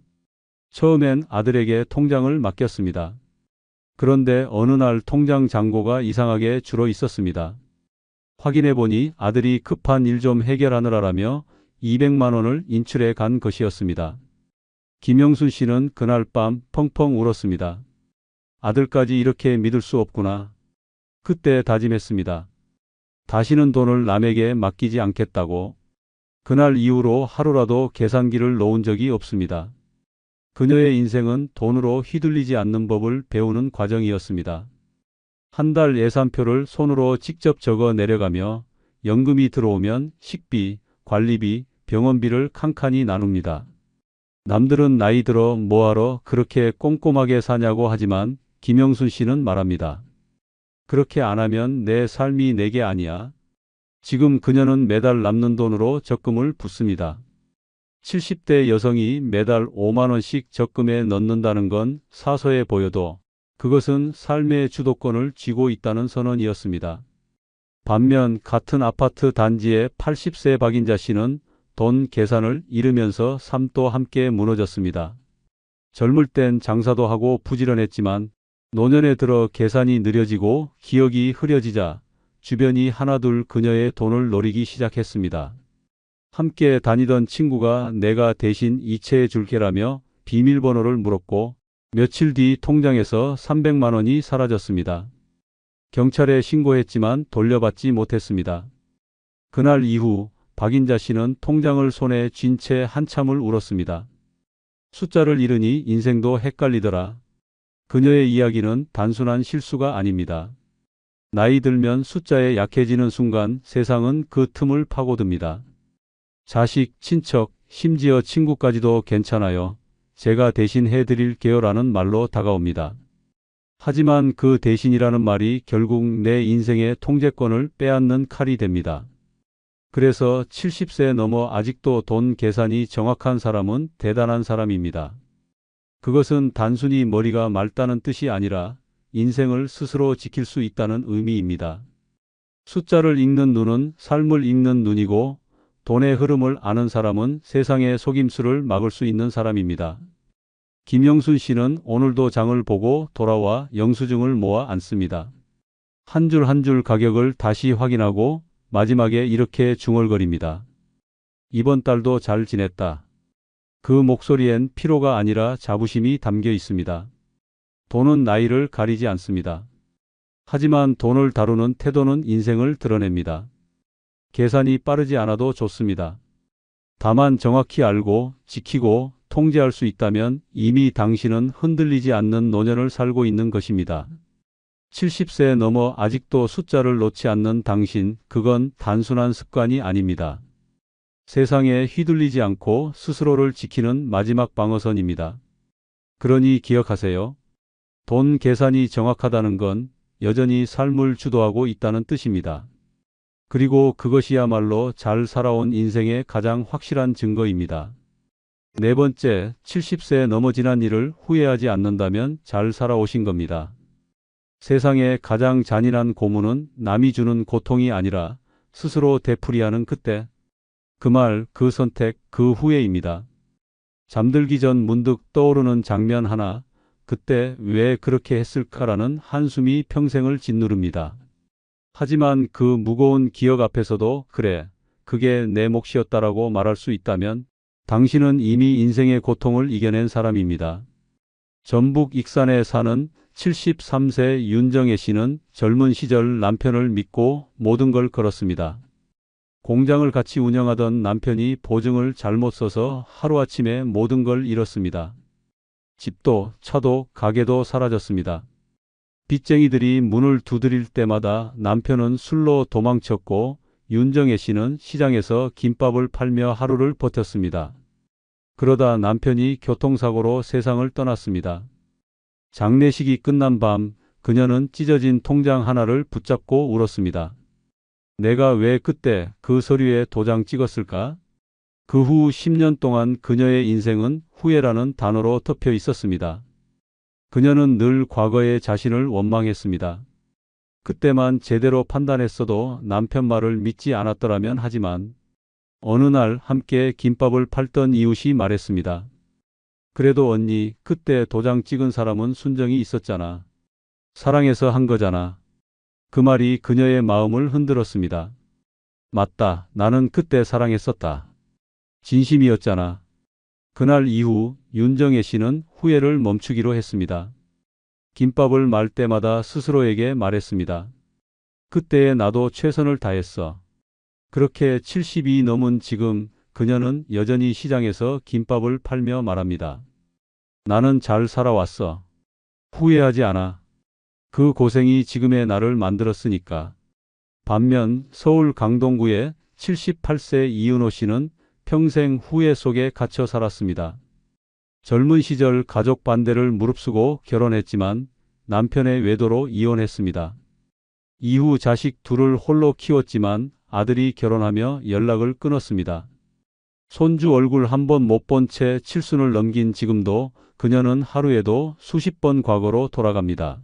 Speaker 4: 처음엔 아들에게 통장을 맡겼습니다. 그런데 어느 날 통장 잔고가 이상하게 줄어 있었습니다. 확인해 보니 아들이 급한 일 좀 해결하느라며 200만 원을 인출해 간 것이었습니다. 김영순 씨는 그날 밤 펑펑 울었습니다. 아들까지 이렇게 믿을 수 없구나. 그때 다짐했습니다. 다시는 돈을 남에게 맡기지 않겠다고. 그날 이후로 하루라도 계산기를 놓은 적이 없습니다. 그녀의 인생은 돈으로 휘둘리지 않는 법을 배우는 과정이었습니다. 한 달 예산표를 손으로 직접 적어 내려가며 연금이 들어오면 식비, 관리비, 병원비를 칸칸이 나눕니다. 남들은 나이 들어 뭐하러 그렇게 꼼꼼하게 사냐고 하지만 김영순 씨는 말합니다. 그렇게 안 하면 내 삶이 내게 아니야. 지금 그녀는 매달 남는 돈으로 적금을 붓습니다. 70대 여성이 매달 5만 원씩 적금에 넣는다는 건 사소해 보여도 그것은 삶의 주도권을 쥐고 있다는 선언이었습니다. 반면 같은 아파트 단지의 80세 박인자 씨는 돈 계산을 잃으면서 삶도 함께 무너졌습니다. 젊을 땐 장사도 하고 부지런했지만 노년에 들어 계산이 느려지고 기억이 흐려지자 주변이 하나둘 그녀의 돈을 노리기 시작했습니다. 함께 다니던 친구가 내가 대신 이체해 줄게라며 비밀번호를 물었고 며칠 뒤 통장에서 300만 원이 사라졌습니다. 경찰에 신고했지만 돌려받지 못했습니다. 그날 이후 박인자 씨는 통장을 손에 쥔 채 한참을 울었습니다. 숫자를 잃으니 인생도 헷갈리더라. 그녀의 이야기는 단순한 실수가 아닙니다. 나이 들면 숫자에 약해지는 순간 세상은 그 틈을 파고듭니다. 자식, 친척, 심지어 친구까지도 괜찮아요. 제가 대신 해드릴게요라는 말로 다가옵니다. 하지만 그 대신이라는 말이 결국 내 인생의 통제권을 빼앗는 칼이 됩니다. 그래서 70세 넘어 아직도 돈 계산이 정확한 사람은 대단한 사람입니다. 그것은 단순히 머리가 맑다는 뜻이 아니라 인생을 스스로 지킬 수 있다는 의미입니다. 숫자를 읽는 눈은 삶을 읽는 눈이고 돈의 흐름을 아는 사람은 세상의 속임수를 막을 수 있는 사람입니다. 김영순 씨는 오늘도 장을 보고 돌아와 영수증을 모아 앉습니다. 한 줄 한 줄 가격을 다시 확인하고 마지막에 이렇게 중얼거립니다. 이번 달도 잘 지냈다. 그 목소리엔 피로가 아니라 자부심이 담겨 있습니다. 돈은 나이를 가리지 않습니다. 하지만 돈을 다루는 태도는 인생을 드러냅니다. 계산이 빠르지 않아도 좋습니다. 다만 정확히 알고 지키고 통제할 수 있다면 이미 당신은 흔들리지 않는 노년을 살고 있는 것입니다. 70세 넘어 아직도 숫자를 놓지 않는 당신, 그건 단순한 습관이 아닙니다. 세상에 휘둘리지 않고 스스로를 지키는 마지막 방어선입니다. 그러니 기억하세요. 돈 계산이 정확하다는 건 여전히 삶을 주도하고 있다는 뜻입니다. 그리고 그것이야말로 잘 살아온 인생의 가장 확실한 증거입니다. 네 번째, 70세 넘어 지난 일을 후회하지 않는다면 잘 살아오신 겁니다. 세상의 가장 잔인한 고문은 남이 주는 고통이 아니라 스스로 되풀이하는 그때, 그 말, 그 선택, 그 후회입니다. 잠들기 전 문득 떠오르는 장면 하나, 그때 왜 그렇게 했을까라는 한숨이 평생을 짓누릅니다. 하지만 그 무거운 기억 앞에서도 그래, 그게 내 몫이었다라고 말할 수 있다면 당신은 이미 인생의 고통을 이겨낸 사람입니다. 전북 익산에 사는 73세 윤정혜 씨는 젊은 시절 남편을 믿고 모든 걸 걸었습니다. 공장을 같이 운영하던 남편이 보증을 잘못 써서 하루아침에 모든 걸 잃었습니다. 집도 차도 가게도 사라졌습니다. 빚쟁이들이 문을 두드릴 때마다 남편은 술로 도망쳤고 윤정혜 씨는 시장에서 김밥을 팔며 하루를 버텼습니다. 그러다 남편이 교통사고로 세상을 떠났습니다. 장례식이 끝난 밤 그녀는 찢어진 통장 하나를 붙잡고 울었습니다. 내가 왜 그때 그 서류에 도장 찍었을까? 그 후 10년 동안 그녀의 인생은 후회라는 단어로 덮여 있었습니다. 그녀는 늘 과거의 자신을 원망했습니다. 그때만 제대로 판단했어도 남편 말을 믿지 않았더라면 하지만 어느 날 함께 김밥을 팔던 이웃이 말했습니다. 그래도 언니, 그때 도장 찍은 사람은 순정이 있었잖아. 사랑해서 한 거잖아. 그 말이 그녀의 마음을 흔들었습니다. 맞다. 나는 그때 사랑했었다. 진심이었잖아. 그날 이후 윤정혜 씨는 후회를 멈추기로 했습니다. 김밥을 말 때마다 스스로에게 말했습니다. 그때의 나도 최선을 다했어. 그렇게 70이 넘은 지금 그녀는 여전히 시장에서 김밥을 팔며 말합니다. 나는 잘 살아왔어. 후회하지 않아. 그 고생이 지금의 나를 만들었으니까. 반면 서울 강동구의 78세 이은호 씨는 평생 후회 속에 갇혀 살았습니다. 젊은 시절 가족 반대를 무릅쓰고 결혼했지만 남편의 외도로 이혼했습니다. 이후 자식 둘을 홀로 키웠지만 아들이 결혼하며 연락을 끊었습니다. 손주 얼굴 한 번 못 본 채 칠순을 넘긴 지금도 그녀는 하루에도 수십 번 과거로 돌아갑니다.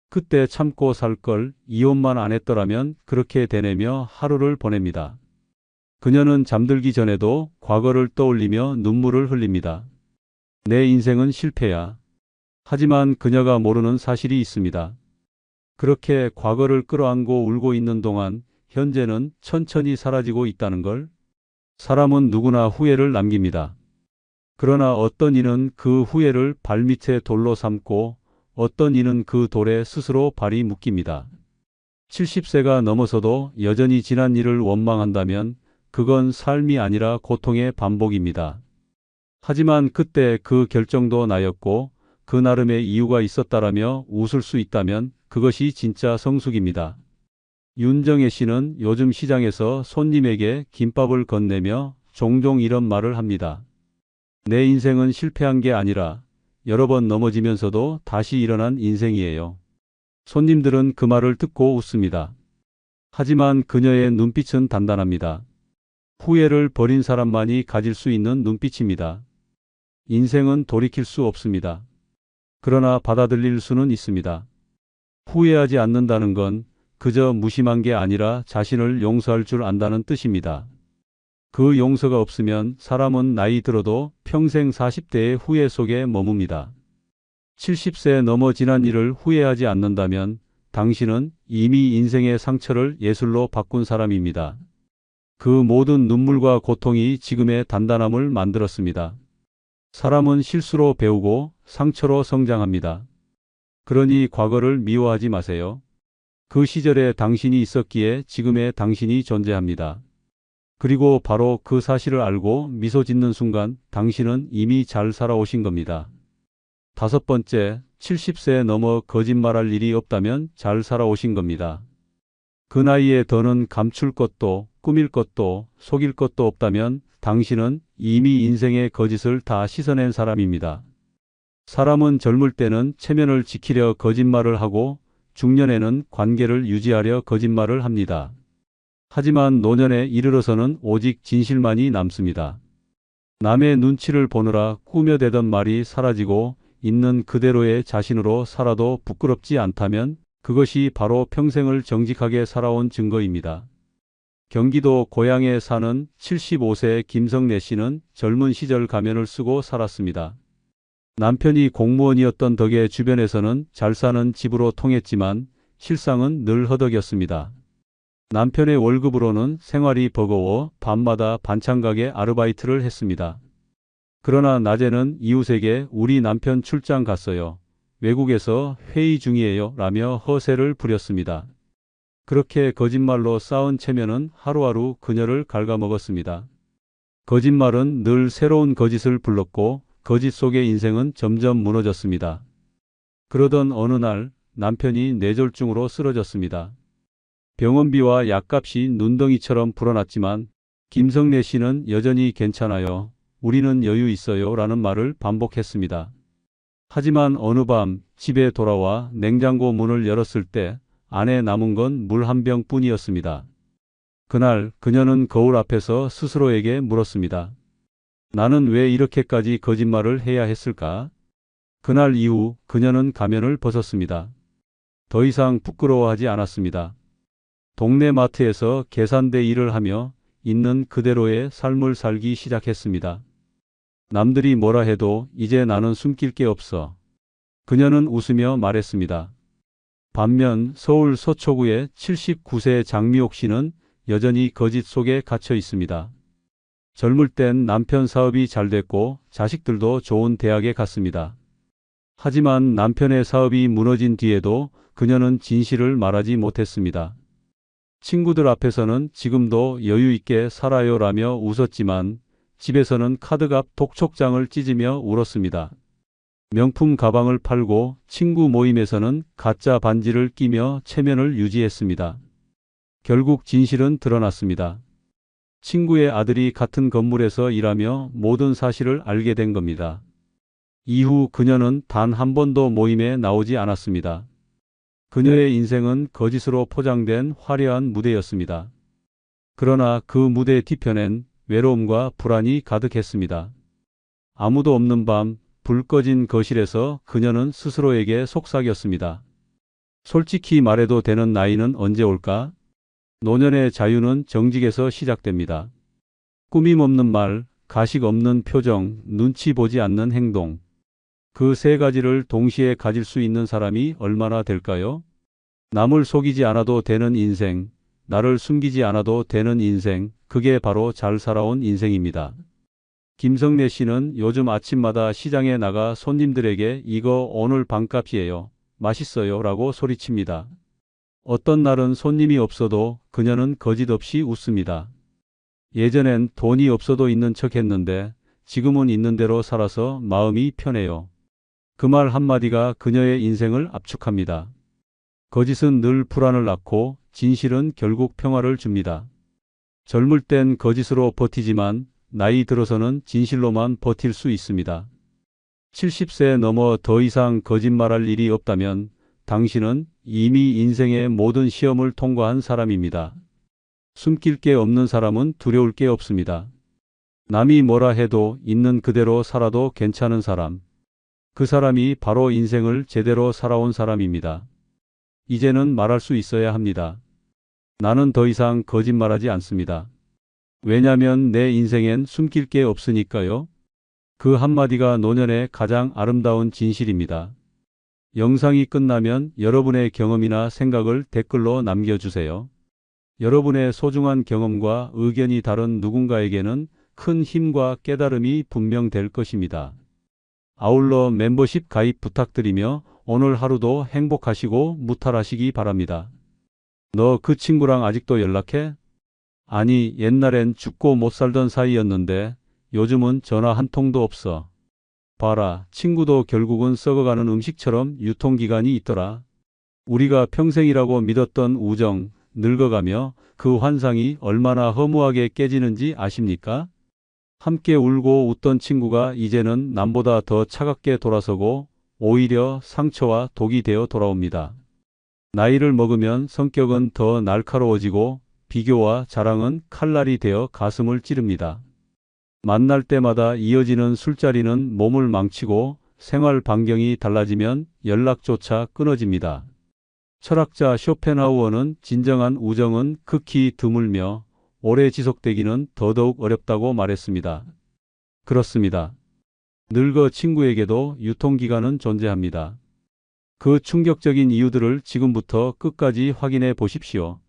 Speaker 4: 그때 참고 살 걸, 이혼만 안 했더라면 그렇게 되뇌며 하루를 보냅니다. 그녀는 잠들기 전에도 과거를 떠올리며 눈물을 흘립니다. 내 인생은 실패야. 하지만 그녀가 모르는 사실이 있습니다. 그렇게 과거를 끌어안고 울고 있는 동안 현재는 천천히 사라지고 있다는 걸. 사람은 누구나 후회를 남깁니다. 그러나 어떤 이는 그 후회를 발밑에 돌로 삼고 어떤 이는 그 돌에 스스로 발이 묶입니다. 70세가 넘어서도 여전히 지난 일을 원망한다면 그건 삶이 아니라 고통의 반복입니다. 하지만 그때 그 결정도 나였고 그 나름의 이유가 있었다라며 웃을 수 있다면 그것이 진짜 성숙입니다. 윤정혜 씨는 요즘 시장에서 손님에게 김밥을 건네며 종종 이런 말을 합니다. 내 인생은 실패한 게 아니라 여러 번 넘어지면서도 다시 일어난 인생이에요. 손님들은 그 말을 듣고 웃습니다. 하지만 그녀의 눈빛은 단단합니다. 후회를 버린 사람만이 가질 수 있는 눈빛입니다. 인생은 돌이킬 수 없습니다. 그러나 받아들일 수는 있습니다. 후회하지 않는다는 건 그저 무심한 게 아니라 자신을 용서할 줄 안다는 뜻입니다. 그 용서가 없으면 사람은 나이 들어도 평생 40대의 후회 속에 머뭅니다. 70세 넘어 지난 일을 후회하지 않는다면 당신은 이미 인생의 상처를 예술로 바꾼 사람입니다. 그 모든 눈물과 고통이 지금의 단단함을 만들었습니다. 사람은 실수로 배우고 상처로 성장합니다. 그러니 과거를 미워하지 마세요. 그 시절에 당신이 있었기에 지금의 당신이 존재합니다. 그리고 바로 그 사실을 알고 미소 짓는 순간 당신은 이미 잘 살아오신 겁니다. 다섯 번째, 70세 넘어 거짓말할 일이 없다면 잘 살아오신 겁니다. 그 나이에 더는 감출 것도 꾸밀 것도 속일 것도 없다면 당신은 이미 인생의 거짓을 다 씻어낸 사람입니다. 사람은 젊을 때는 체면을 지키려 거짓말을 하고 중년에는 관계를 유지하려 거짓말을 합니다. 하지만 노년에 이르러서는 오직 진실만이 남습니다. 남의 눈치를 보느라 꾸며대던 말이 사라지고 있는 그대로의 자신으로 살아도 부끄럽지 않다면 그것이 바로 평생을 정직하게 살아온 증거입니다. 경기도 고양에 사는 75세 김성래 씨는 젊은 시절 가면을 쓰고 살았습니다. 남편이 공무원이었던 덕에 주변에서는 잘 사는 집으로 통했지만 실상은 늘 허덕였습니다. 남편의 월급으로는 생활이 버거워 밤마다 반찬가게 아르바이트를 했습니다. 그러나 낮에는 이웃에게 우리 남편 출장 갔어요. 외국에서 회의 중이에요 라며 허세를 부렸습니다. 그렇게 거짓말로 쌓은 체면은 하루하루 그녀를 갉아먹었습니다. 거짓말은 늘 새로운 거짓을 불렀고 거짓 속의 인생은 점점 무너졌습니다. 그러던 어느 날 남편이 뇌졸중으로 쓰러졌습니다. 병원비와 약값이 눈덩이처럼 불어났지만 김성래 씨는 여전히 괜찮아요. 우리는 여유 있어요 라는 말을 반복했습니다. 하지만 어느 밤 집에 돌아와 냉장고 문을 열었을 때 안에 남은 건 물 한 병뿐이었습니다. 그날 그녀는 거울 앞에서 스스로에게 물었습니다. 나는 왜 이렇게까지 거짓말을 해야 했을까? 그날 이후 그녀는 가면을 벗었습니다. 더 이상 부끄러워하지 않았습니다. 동네 마트에서 계산대 일을 하며 있는 그대로의 삶을 살기 시작했습니다. 남들이 뭐라 해도 이제 나는 숨길 게 없어. 그녀는 웃으며 말했습니다. 반면 서울 서초구의 79세 장미옥 씨는 여전히 거짓 속에 갇혀 있습니다. 젊을 땐 남편 사업이 잘 됐고 자식들도 좋은 대학에 갔습니다. 하지만 남편의 사업이 무너진 뒤에도 그녀는 진실을 말하지 못했습니다. 친구들 앞에서는 지금도 여유 있게 살아요라며 웃었지만 집에서는 카드값 독촉장을 찢으며 울었습니다. 명품 가방을 팔고 친구 모임에서는 가짜 반지를 끼며 체면을 유지했습니다. 결국 진실은 드러났습니다. 친구의 아들이 같은 건물에서 일하며 모든 사실을 알게 된 겁니다. 이후 그녀는 단 한 번도 모임에 나오지 않았습니다. 그녀의 인생은 거짓으로 포장된 화려한 무대였습니다. 그러나 그 무대 뒤편엔 외로움과 불안이 가득했습니다. 아무도 없는 밤 불 꺼진 거실에서 그녀는 스스로에게 속삭였습니다. 솔직히 말해도 되는 나이는 언제 올까? 노년의 자유는 정직에서 시작됩니다. 꾸밈 없는 말, 가식 없는 표정, 눈치 보지 않는 행동. 그 세 가지를 동시에 가질 수 있는 사람이 얼마나 될까요? 남을 속이지 않아도 되는 인생, 나를 숨기지 않아도 되는 인생, 그게 바로 잘 살아온 인생입니다. 김성래 씨는 요즘 아침마다 시장에 나가 손님들에게 이거 오늘 반값이에요. 맛있어요 라고 소리칩니다. 어떤 날은 손님이 없어도 그녀는 거짓 없이 웃습니다. 예전엔 돈이 없어도 있는 척 했는데 지금은 있는 대로 살아서 마음이 편해요. 그 말 한마디가 그녀의 인생을 압축합니다. 거짓은 늘 불안을 낳고 진실은 결국 평화를 줍니다. 젊을 땐 거짓으로 버티지만 나이 들어서는 진실로만 버틸 수 있습니다. 70세 넘어 더 이상 거짓말할 일이 없다면 당신은 이미 인생의 모든 시험을 통과한 사람입니다. 숨길 게 없는 사람은 두려울 게 없습니다. 남이 뭐라 해도 있는 그대로 살아도 괜찮은 사람. 그 사람이 바로 인생을 제대로 살아온 사람입니다. 이제는 말할 수 있어야 합니다. 나는 더 이상 거짓말하지 않습니다. 왜냐면 내 인생엔 숨길 게 없으니까요. 그 한마디가 노년의 가장 아름다운 진실입니다. 영상이 끝나면 여러분의 경험이나 생각을 댓글로 남겨주세요. 여러분의 소중한 경험과 의견이 다른 누군가에게는 큰 힘과 깨달음이 분명 될 것입니다. 아울러 멤버십 가입 부탁드리며 오늘 하루도 행복하시고 무탈하시기 바랍니다. 너 그 친구랑 아직도 연락해? 아니, 옛날엔 죽고 못 살던 사이였는데 요즘은 전화 한 통도 없어. 봐라, 친구도 결국은 썩어가는 음식처럼 유통기간이 있더라. 우리가 평생이라고 믿었던 우정, 늙어가며 그 환상이 얼마나 허무하게 깨지는지 아십니까? 함께 울고 웃던 친구가 이제는 남보다 더 차갑게 돌아서고 오히려 상처와 독이 되어 돌아옵니다. 나이를 먹으면 성격은 더 날카로워지고 비교와 자랑은 칼날이 되어 가슴을 찌릅니다. 만날 때마다 이어지는 술자리는 몸을 망치고 생활 반경이 달라지면 연락조차 끊어집니다. 철학자 쇼펜하우어는 진정한 우정은 극히 드물며 오래 지속되기는 더더욱 어렵다고 말했습니다. 그렇습니다. 늙어 친구에게도 유통기간은 존재합니다. 그 충격적인 이유들을 지금부터 끝까지 확인해 보십시오.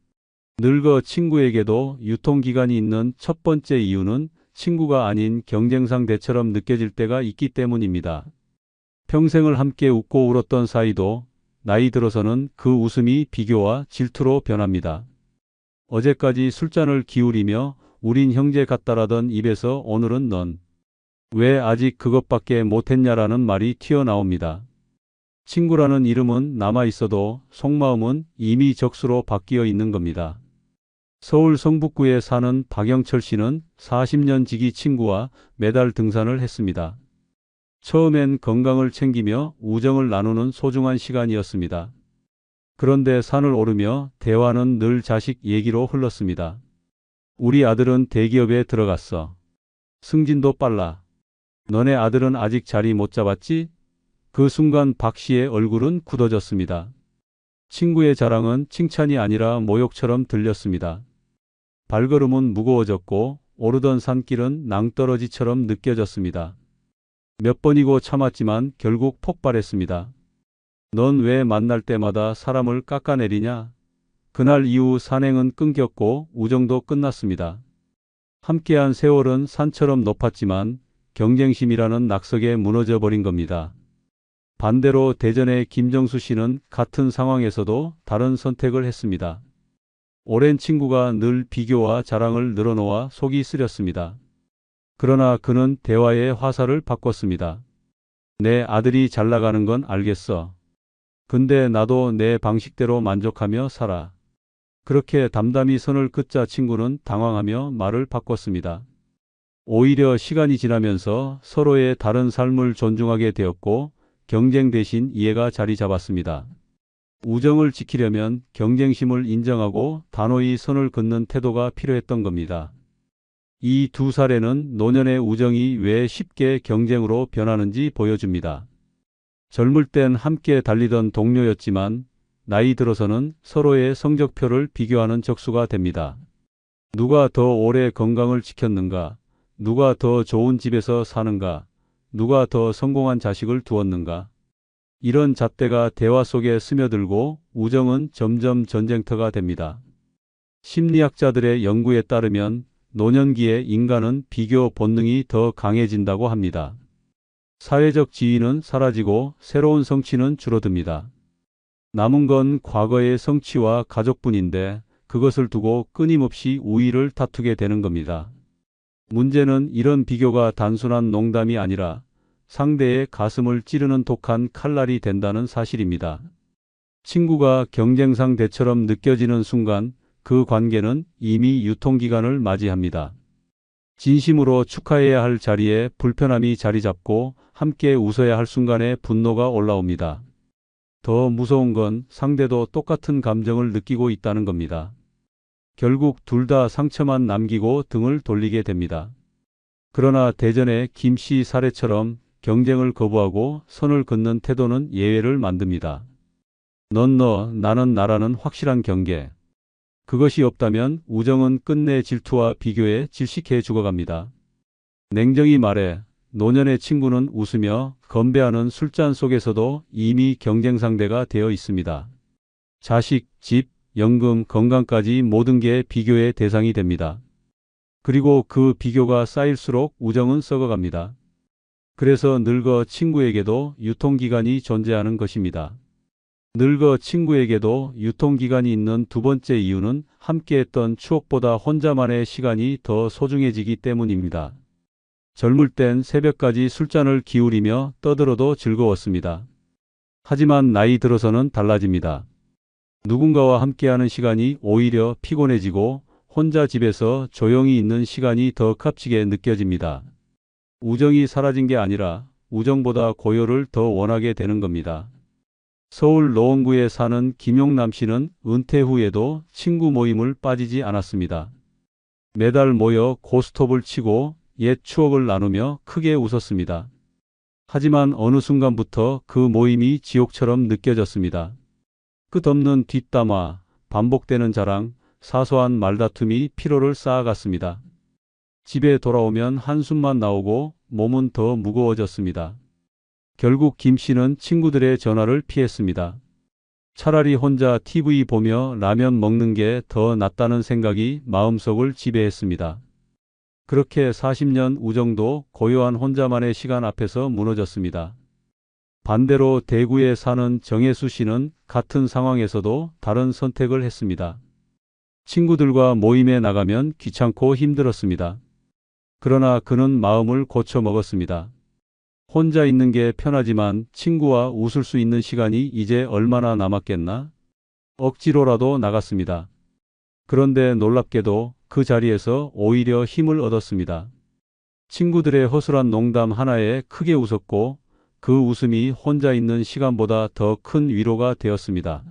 Speaker 4: 늙어 친구에게도 유통기간이 있는 첫 번째 이유는 친구가 아닌 경쟁 상대처럼 느껴질 때가 있기 때문입니다. 평생을 함께 웃고 울었던 사이도 나이 들어서는 그 웃음이 비교와 질투로 변합니다. 어제까지 술잔을 기울이며 우린 형제 같다라던 입에서 오늘은 넌 왜 아직 그것밖에 못했냐라는 말이 튀어나옵니다. 친구라는 이름은 남아 있어도 속마음은 이미 적수로 바뀌어 있는 겁니다. 서울 성북구에 사는 박영철 씨는 40년 지기 친구와 매달 등산을 했습니다. 처음엔 건강을 챙기며 우정을 나누는 소중한 시간이었습니다. 그런데 산을 오르며 대화는 늘 자식 얘기로 흘렀습니다. 우리 아들은 대기업에 들어갔어. 승진도 빨라. 너네 아들은 아직 자리 못 잡았지? 그 순간 박 씨의 얼굴은 굳어졌습니다. 친구의 자랑은 칭찬이 아니라 모욕처럼 들렸습니다. 발걸음은 무거워졌고 오르던 산길은 낭떠러지처럼 느껴졌습니다. 몇 번이고 참았지만 결국 폭발했습니다. 넌 왜 만날 때마다 사람을 깎아내리냐? 그날 이후 산행은 끊겼고 우정도 끝났습니다. 함께한 세월은 산처럼 높았지만 경쟁심이라는 낙석에 무너져 버린 겁니다. 반대로 대전의 김정수 씨는 같은 상황에서도 다른 선택을 했습니다. 오랜 친구가 늘 비교와 자랑을 늘어놓아 속이 쓰렸습니다. 그러나 그는 대화의 화살을 바꿨습니다. 내 아들이 잘 나가는 건 알겠어. 근데 나도 내 방식대로 만족하며 살아. 그렇게 담담히 선을 긋자 친구는 당황하며 말을 바꿨습니다. 오히려 시간이 지나면서 서로의 다른 삶을 존중하게 되었고 경쟁 대신 이해가 자리 잡았습니다. 우정을 지키려면 경쟁심을 인정하고 단호히 선을 긋는 태도가 필요했던 겁니다. 이 두 사례는 노년의 우정이 왜 쉽게 경쟁으로 변하는지 보여줍니다. 젊을 땐 함께 달리던 동료였지만 나이 들어서는 서로의 성적표를 비교하는 적수가 됩니다. 누가 더 오래 건강을 지켰는가? 누가 더 좋은 집에서 사는가? 누가 더 성공한 자식을 두었는가? 이런 잣대가 대화 속에 스며들고 우정은 점점 전쟁터가 됩니다. 심리학자들의 연구에 따르면 노년기에 인간은 비교 본능이 더 강해진다고 합니다. 사회적 지위는 사라지고 새로운 성취는 줄어듭니다. 남은 건 과거의 성취와 가족뿐인데 그것을 두고 끊임없이 우위를 다투게 되는 겁니다. 문제는 이런 비교가 단순한 농담이 아니라 상대의 가슴을 찌르는 독한 칼날이 된다는 사실입니다. 친구가 경쟁 상대처럼 느껴지는 순간 그 관계는 이미 유통기간을 맞이합니다. 진심으로 축하해야 할 자리에 불편함이 자리 잡고 함께 웃어야 할 순간에 분노가 올라옵니다. 더 무서운 건 상대도 똑같은 감정을 느끼고 있다는 겁니다. 결국 둘 다 상처만 남기고 등을 돌리게 됩니다. 그러나 대전의 김 씨 사례처럼 경쟁을 거부하고 선을 긋는 태도는 예외를 만듭니다. 넌 너, 나는 나라는 확실한 경계. 그것이 없다면 우정은 끝내 질투와 비교에 질식해 죽어갑니다. 냉정히 말해 노년의 친구는 웃으며 건배하는 술잔 속에서도 이미 경쟁 상대가 되어 있습니다. 자식, 집, 연금, 건강까지 모든 게 비교의 대상이 됩니다. 그리고 그 비교가 쌓일수록 우정은 썩어갑니다. 그래서 늙어 친구에게도 유통기간이 존재하는 것입니다. 늙어 친구에게도 유통기간이 있는 두 번째 이유는 함께했던 추억보다 혼자만의 시간이 더 소중해지기 때문입니다. 젊을 땐 새벽까지 술잔을 기울이며 떠들어도 즐거웠습니다. 하지만 나이 들어서는 달라집니다. 누군가와 함께하는 시간이 오히려 피곤해지고 혼자 집에서 조용히 있는 시간이 더 값지게 느껴집니다. 우정이 사라진 게 아니라 우정보다 고요를 더 원하게 되는 겁니다. 서울 노원구에 사는 김용남 씨는 은퇴 후에도 친구 모임을 빠지지 않았습니다. 매달 모여 고스톱을 치고 옛 추억을 나누며 크게 웃었습니다. 하지만 어느 순간부터 그 모임이 지옥처럼 느껴졌습니다. 끝없는 뒷담화, 반복되는 자랑, 사소한 말다툼이 피로를 쌓아갔습니다. 집에 돌아오면 한숨만 나오고 몸은 더 무거워졌습니다. 결국 김 씨는 친구들의 전화를 피했습니다. 차라리 혼자 TV 보며 라면 먹는 게 더 낫다는 생각이 마음속을 지배했습니다. 그렇게 40년 우정도 고요한 혼자만의 시간 앞에서 무너졌습니다. 반대로 대구에 사는 정혜수 씨는 같은 상황에서도 다른 선택을 했습니다. 친구들과 모임에 나가면 귀찮고 힘들었습니다. 그러나 그는 마음을 고쳐 먹었습니다. 혼자 있는 게 편하지만 친구와 웃을 수 있는 시간이 이제 얼마나 남았겠나? 억지로라도 나갔습니다. 그런데 놀랍게도 그 자리에서 오히려 힘을 얻었습니다. 친구들의 허술한 농담 하나에 크게 웃었고 그 웃음이 혼자 있는 시간보다 더 큰 위로가 되었습니다.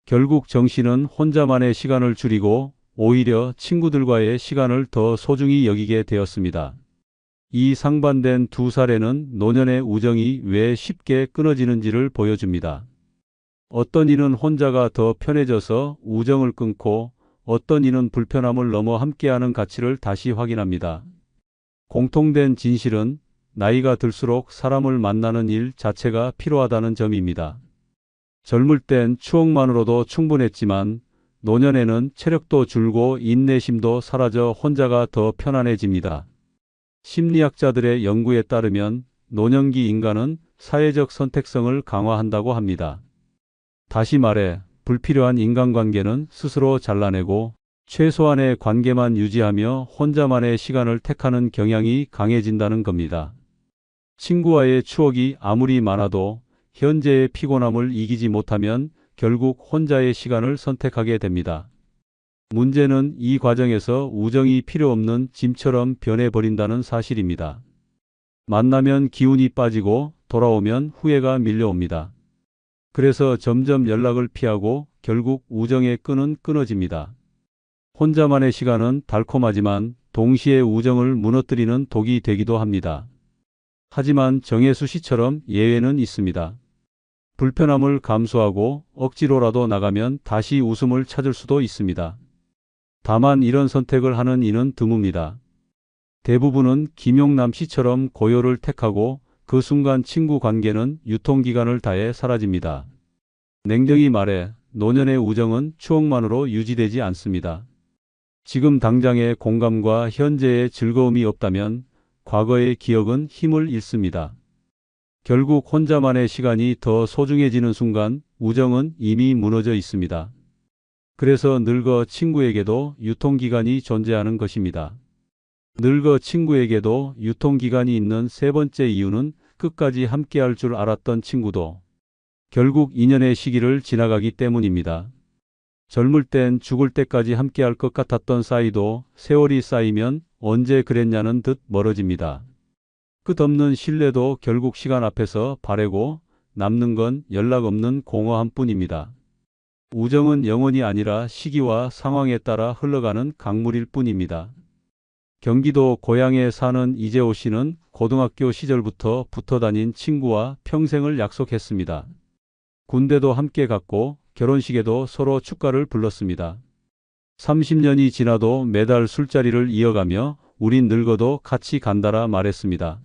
Speaker 4: 결국 정 씨는 혼자만의 시간을 줄이고 오히려 친구들과의 시간을 더 소중히 여기게 되었습니다. 이 상반된 두 사례는 노년의 우정이 왜 쉽게 끊어지는지를 보여줍니다. 어떤 이는 혼자가 더 편해져서 우정을 끊고 어떤 이는 불편함을 넘어 함께하는 가치를 다시 확인합니다. 공통된 진실은 나이가 들수록 사람을 만나는 일 자체가 필요하다는 점입니다. 젊을 땐 추억만으로도 충분했지만 노년에는 체력도 줄고 인내심도 사라져 혼자가 더 편안해집니다. 심리학자들의 연구에 따르면 노년기 인간은 사회적 선택성을 강화한다고 합니다. 다시 말해 불필요한 인간관계는 스스로 잘라내고 최소한의 관계만 유지하며 혼자만의 시간을 택하는 경향이 강해진다는 겁니다. 친구와의 추억이 아무리 많아도 현재의 피곤함을 이기지 못하면 결국 혼자의 시간을 선택하게 됩니다. 문제는 이 과정에서 우정이 필요 없는 짐처럼 변해버린다는 사실입니다. 만나면 기운이 빠지고 돌아오면 후회가 밀려옵니다. 그래서 점점 연락을 피하고 결국 우정의 끈은 끊어집니다. 혼자만의 시간은 달콤하지만 동시에 우정을 무너뜨리는 독이 되기도 합니다. 하지만 정혜수 씨처럼 예외는 있습니다. 불편함을 감수하고 억지로라도 나가면 다시 웃음을 찾을 수도 있습니다. 다만 이런 선택을 하는 이는 드뭅니다. 대부분은 김용남 씨처럼 고요를 택하고 그 순간 친구 관계는 유통기간을 다해 사라집니다. 냉정히 말해 노년의 우정은 추억만으로 유지되지 않습니다. 지금 당장의 공감과 현재의 즐거움이 없다면 과거의 기억은 힘을 잃습니다. 결국 혼자만의 시간이 더 소중해지는 순간 우정은 이미 무너져 있습니다. 그래서 늙어 친구에게도 유통기간이 존재하는 것입니다. 늙어 친구에게도 유통기간이 있는 세 번째 이유는 끝까지 함께할 줄 알았던 친구도 결국 인연의 시기를 지나가기 때문입니다. 젊을 땐 죽을 때까지 함께할 것 같았던 사이도 세월이 쌓이면 언제 그랬냐는 듯 멀어집니다. 끝없는 신뢰도 결국 시간 앞에서 바래고 남는 건 연락 없는 공허함 뿐입니다. 우정은 영원이 아니라 시기와 상황에 따라 흘러가는 강물일 뿐입니다. 경기도 고양에 사는 이재호 씨는 고등학교 시절부터 붙어 다닌 친구와 평생을 약속했습니다. 군대도 함께 갔고 결혼식에도 서로 축가를 불렀습니다. 30년이 지나도 매달 술자리를 이어가며 우린 늙어도 같이 간다라 말했습니다.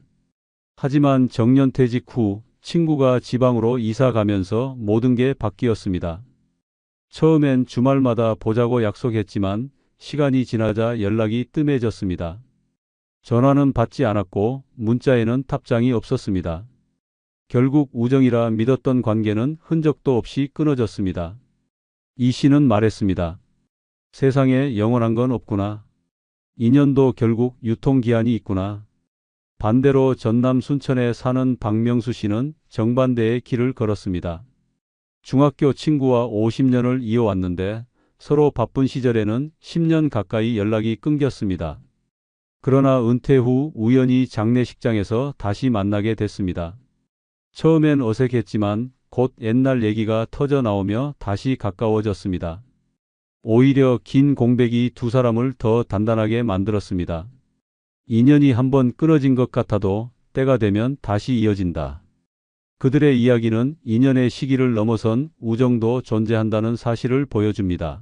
Speaker 4: 하지만 정년퇴직 후 친구가 지방으로 이사 가면서 모든 게 바뀌었습니다. 처음엔 주말마다 보자고 약속했지만 시간이 지나자 연락이 뜸해졌습니다. 전화는 받지 않았고 문자에는 답장이 없었습니다. 결국 우정이라 믿었던 관계는 흔적도 없이 끊어졌습니다. 이 씨는 말했습니다. 세상에 영원한 건 없구나. 인연도 결국 유통기한이 있구나. 반대로 전남 순천에 사는 박명수 씨는 정반대의 길을 걸었습니다. 중학교 친구와 50년을 이어왔는데 서로 바쁜 시절에는 10년 가까이 연락이 끊겼습니다. 그러나 은퇴 후 우연히 장례식장에서 다시 만나게 됐습니다. 처음엔 어색했지만 곧 옛날 얘기가 터져 나오며 다시 가까워졌습니다. 오히려 긴 공백이 두 사람을 더 단단하게 만들었습니다. 인연이 한번 끊어진 것 같아도 때가 되면 다시 이어진다. 그들의 이야기는 인연의 시기를 넘어선 우정도 존재한다는 사실을 보여줍니다.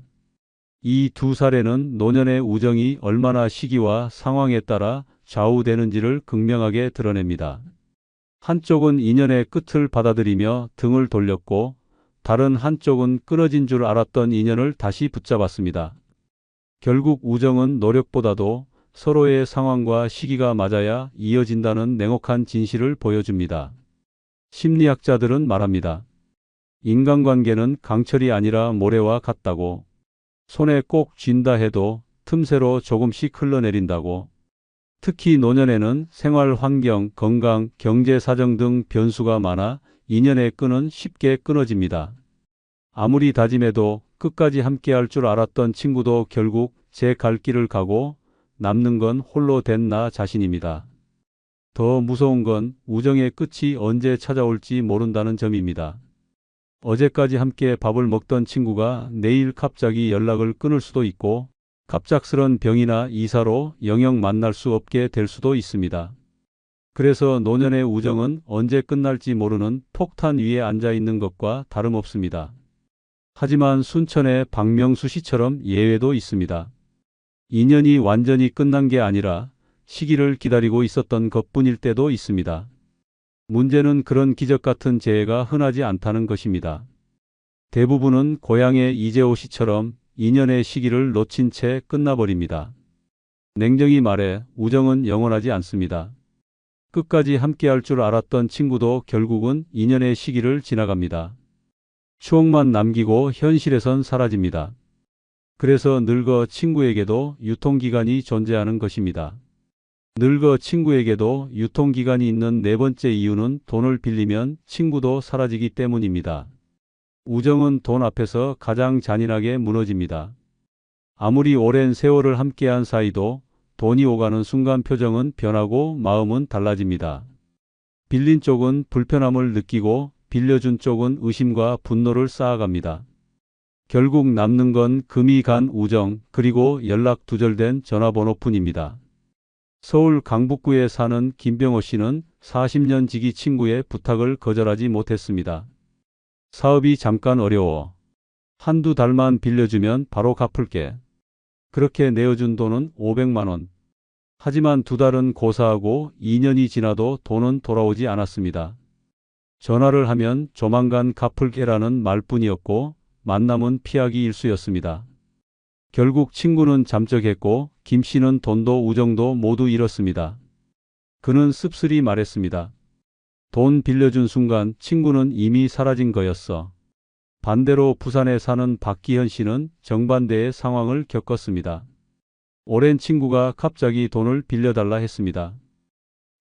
Speaker 4: 이 두 사례는 노년의 우정이 얼마나 시기와 상황에 따라 좌우되는지를 극명하게 드러냅니다. 한쪽은 인연의 끝을 받아들이며 등을 돌렸고, 다른 한쪽은 끊어진 줄 알았던 인연을 다시 붙잡았습니다. 결국 우정은 노력보다도 서로의 상황과 시기가 맞아야 이어진다는 냉혹한 진실을 보여줍니다. 심리학자들은 말합니다. 인간관계는 강철이 아니라 모래와 같다고, 손에 꼭 쥔다 해도 틈새로 조금씩 흘러내린다고. 특히 노년에는 생활 환경, 건강, 경제 사정 등 변수가 많아 인연의 끈은 쉽게 끊어집니다. 아무리 다짐해도 끝까지 함께할 줄 알았던 친구도 결국 제 갈 길을 가고 남는 건 홀로 된 나 자신입니다. 더 무서운 건 우정의 끝이 언제 찾아올지 모른다는 점입니다. 어제까지 함께 밥을 먹던 친구가 내일 갑자기 연락을 끊을 수도 있고, 갑작스런 병이나 이사로 영영 만날 수 없게 될 수도 있습니다. 그래서 노년의 우정은 언제 끝날지 모르는 폭탄 위에 앉아 있는 것과 다름없습니다. 하지만 순천의 박명수 씨처럼 예외도 있습니다. 인연이 완전히 끝난 게 아니라 시기를 기다리고 있었던 것뿐일 때도 있습니다. 문제는 그런 기적 같은 재해가 흔하지 않다는 것입니다. 대부분은 고향의 이재호 씨처럼 인연의 시기를 놓친 채 끝나버립니다. 냉정히 말해 우정은 영원하지 않습니다. 끝까지 함께할 줄 알았던 친구도 결국은 인연의 시기를 지나갑니다. 추억만 남기고 현실에선 사라집니다. 그래서 늙어 친구에게도 유통기간이 존재하는 것입니다. 늙어 친구에게도 유통기간이 있는 네 번째 이유는 돈을 빌리면 친구도 사라지기 때문입니다. 우정은 돈 앞에서 가장 잔인하게 무너집니다. 아무리 오랜 세월을 함께한 사이도 돈이 오가는 순간 표정은 변하고 마음은 달라집니다. 빌린 쪽은 불편함을 느끼고 빌려준 쪽은 의심과 분노를 쌓아갑니다. 결국 남는 건 금이 간 우정, 그리고 연락 두절된 전화번호뿐입니다. 서울 강북구에 사는 김병호 씨는 40년 지기 친구의 부탁을 거절하지 못했습니다. 사업이 잠깐 어려워. 한두 달만 빌려주면 바로 갚을게. 그렇게 내어준 돈은 500만 원. 하지만 두 달은 고사하고 2년이 지나도 돈은 돌아오지 않았습니다. 전화를 하면 조만간 갚을게라는 말뿐이었고 만남은 피하기 일쑤였습니다. 결국 친구는 잠적했고 김 씨는 돈도 우정도 모두 잃었습니다. 그는 씁쓸히 말했습니다. 돈 빌려준 순간 친구는 이미 사라진 거였어. 반대로 부산에 사는 박기현 씨는 정반대의 상황을 겪었습니다. 오랜 친구가 갑자기 돈을 빌려달라 했습니다.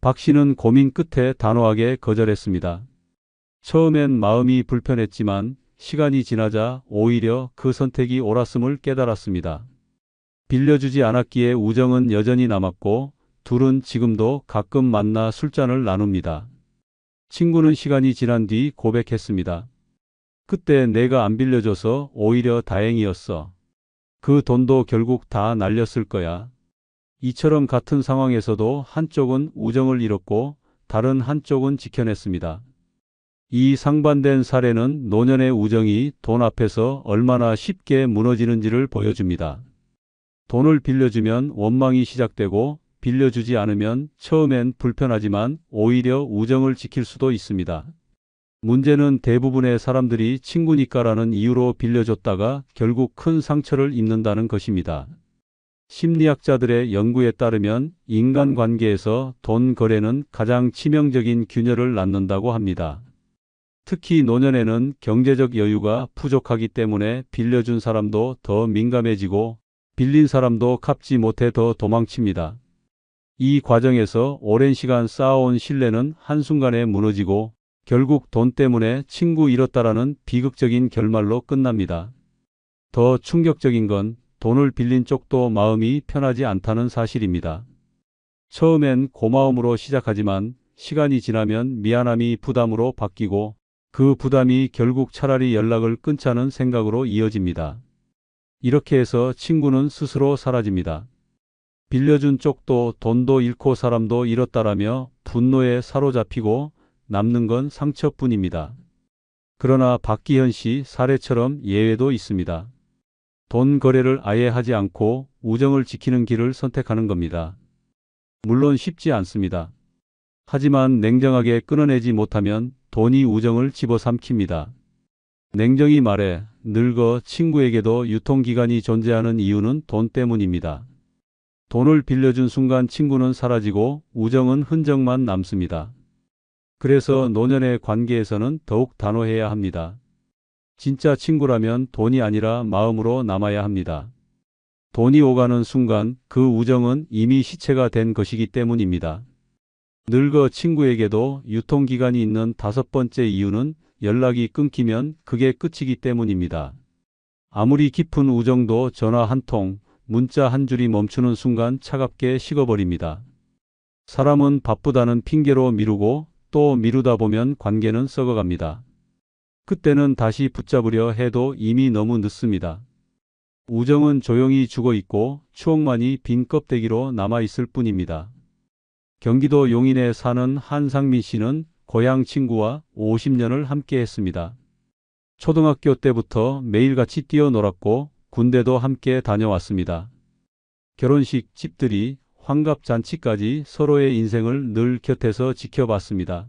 Speaker 4: 박 씨는 고민 끝에 단호하게 거절했습니다. 처음엔 마음이 불편했지만 시간이 지나자 오히려 그 선택이 옳았음을 깨달았습니다. 빌려주지 않았기에 우정은 여전히 남았고 둘은 지금도 가끔 만나 술잔을 나눕니다. 친구는 시간이 지난 뒤 고백했습니다. 그때 내가 안 빌려줘서 오히려 다행이었어. 그 돈도 결국 다 날렸을 거야. 이처럼 같은 상황에서도 한쪽은 우정을 잃었고 다른 한쪽은 지켜냈습니다. 이 상반된 사례는 노년의 우정이 돈 앞에서 얼마나 쉽게 무너지는지를 보여줍니다. 돈을 빌려주면 원망이 시작되고 빌려주지 않으면 처음엔 불편하지만 오히려 우정을 지킬 수도 있습니다. 문제는 대부분의 사람들이 친구니까라는 이유로 빌려줬다가 결국 큰 상처를 입는다는 것입니다. 심리학자들의 연구에 따르면 인간관계에서 돈 거래는 가장 치명적인 균열을 낳는다고 합니다. 특히 노년에는 경제적 여유가 부족하기 때문에 빌려준 사람도 더 민감해지고 빌린 사람도 갚지 못해 더 도망칩니다. 이 과정에서 오랜 시간 쌓아온 신뢰는 한순간에 무너지고 결국 돈 때문에 친구 잃었다라는 비극적인 결말로 끝납니다. 더 충격적인 건 돈을 빌린 쪽도 마음이 편하지 않다는 사실입니다. 처음엔 고마움으로 시작하지만 시간이 지나면 미안함이 부담으로 바뀌고 그 부담이 결국 차라리 연락을 끊자는 생각으로 이어집니다. 이렇게 해서 친구는 스스로 사라집니다. 빌려준 쪽도 돈도 잃고 사람도 잃었다라며 분노에 사로잡히고 남는 건 상처뿐입니다. 그러나 박기현 씨 사례처럼 예외도 있습니다. 돈 거래를 아예 하지 않고 우정을 지키는 길을 선택하는 겁니다. 물론 쉽지 않습니다. 하지만 냉정하게 끊어내지 못하면 돈이 우정을 집어삼킵니다. 냉정히 말해 늙어 친구에게도 유통기간이 존재하는 이유는 돈 때문입니다. 돈을 빌려준 순간 친구는 사라지고 우정은 흔적만 남습니다. 그래서 노년의 관계에서는 더욱 단호해야 합니다. 진짜 친구라면 돈이 아니라 마음으로 남아야 합니다. 돈이 오가는 순간 그 우정은 이미 시체가 된 것이기 때문입니다. 늙어 친구에게도 유통기간이 있는 5번째 이유는 연락이 끊기면 그게 끝이기 때문입니다. 아무리 깊은 우정도 전화 한 통, 문자 한 줄이 멈추는 순간 차갑게 식어버립니다. 사람은 바쁘다는 핑계로 미루고 또 미루다 보면 관계는 썩어갑니다. 그때는 다시 붙잡으려 해도 이미 너무 늦습니다. 우정은 조용히 죽어 있고 추억만이 빈 껍데기로 남아있을 뿐입니다. 경기도 용인에 사는 한상민 씨는 고향 친구와 50년을 함께 했습니다. 초등학교 때부터 매일같이 뛰어놀았고 군대도 함께 다녀왔습니다. 결혼식, 집들이, 환갑잔치까지 서로의 인생을 늘 곁에서 지켜봤습니다.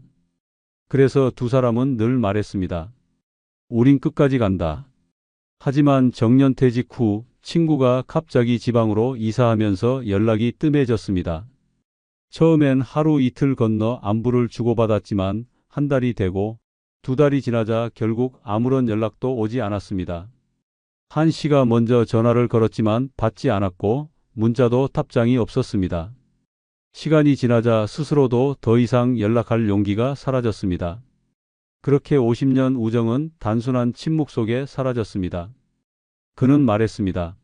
Speaker 4: 그래서 두 사람은 늘 말했습니다. 우린 끝까지 간다. 하지만 정년퇴직 후 친구가 갑자기 지방으로 이사하면서 연락이 뜸해졌습니다. 처음엔 하루 이틀 건너 안부를 주고받았지만 한 달이 되고 2달이 지나자 결국 아무런 연락도 오지 않았습니다. 한 씨가 먼저 전화를 걸었지만 받지 않았고 문자도 답장이 없었습니다. 시간이 지나자 스스로도 더 이상 연락할 용기가 사라졌습니다. 그렇게 50년 우정은 단순한 침묵 속에 사라졌습니다. 그는 말했습니다.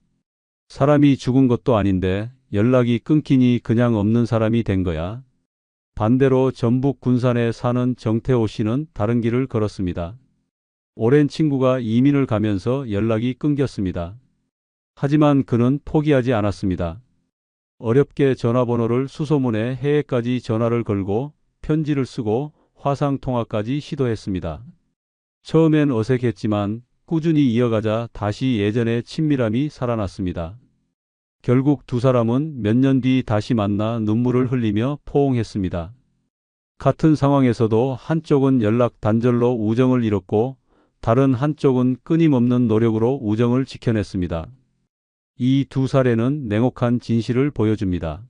Speaker 4: 사람이 죽은 것도 아닌데 연락이 끊기니 그냥 없는 사람이 된 거야. 반대로 전북 군산에 사는 정태호 씨는 다른 길을 걸었습니다. 오랜 친구가 이민을 가면서 연락이 끊겼습니다. 하지만 그는 포기하지 않았습니다. 어렵게 전화번호를 수소문해 해외까지 전화를 걸고 편지를 쓰고 화상통화까지 시도했습니다. 처음엔 어색했지만 꾸준히 이어가자 다시 예전의 친밀함이 살아났습니다. 결국 두 사람은 몇 년 뒤 다시 만나 눈물을 흘리며 포옹했습니다. 같은 상황에서도 한쪽은 연락 단절로 우정을 잃었고 다른 한쪽은 끊임없는 노력으로 우정을 지켜냈습니다. 이 두 사례는 냉혹한 진실을 보여줍니다.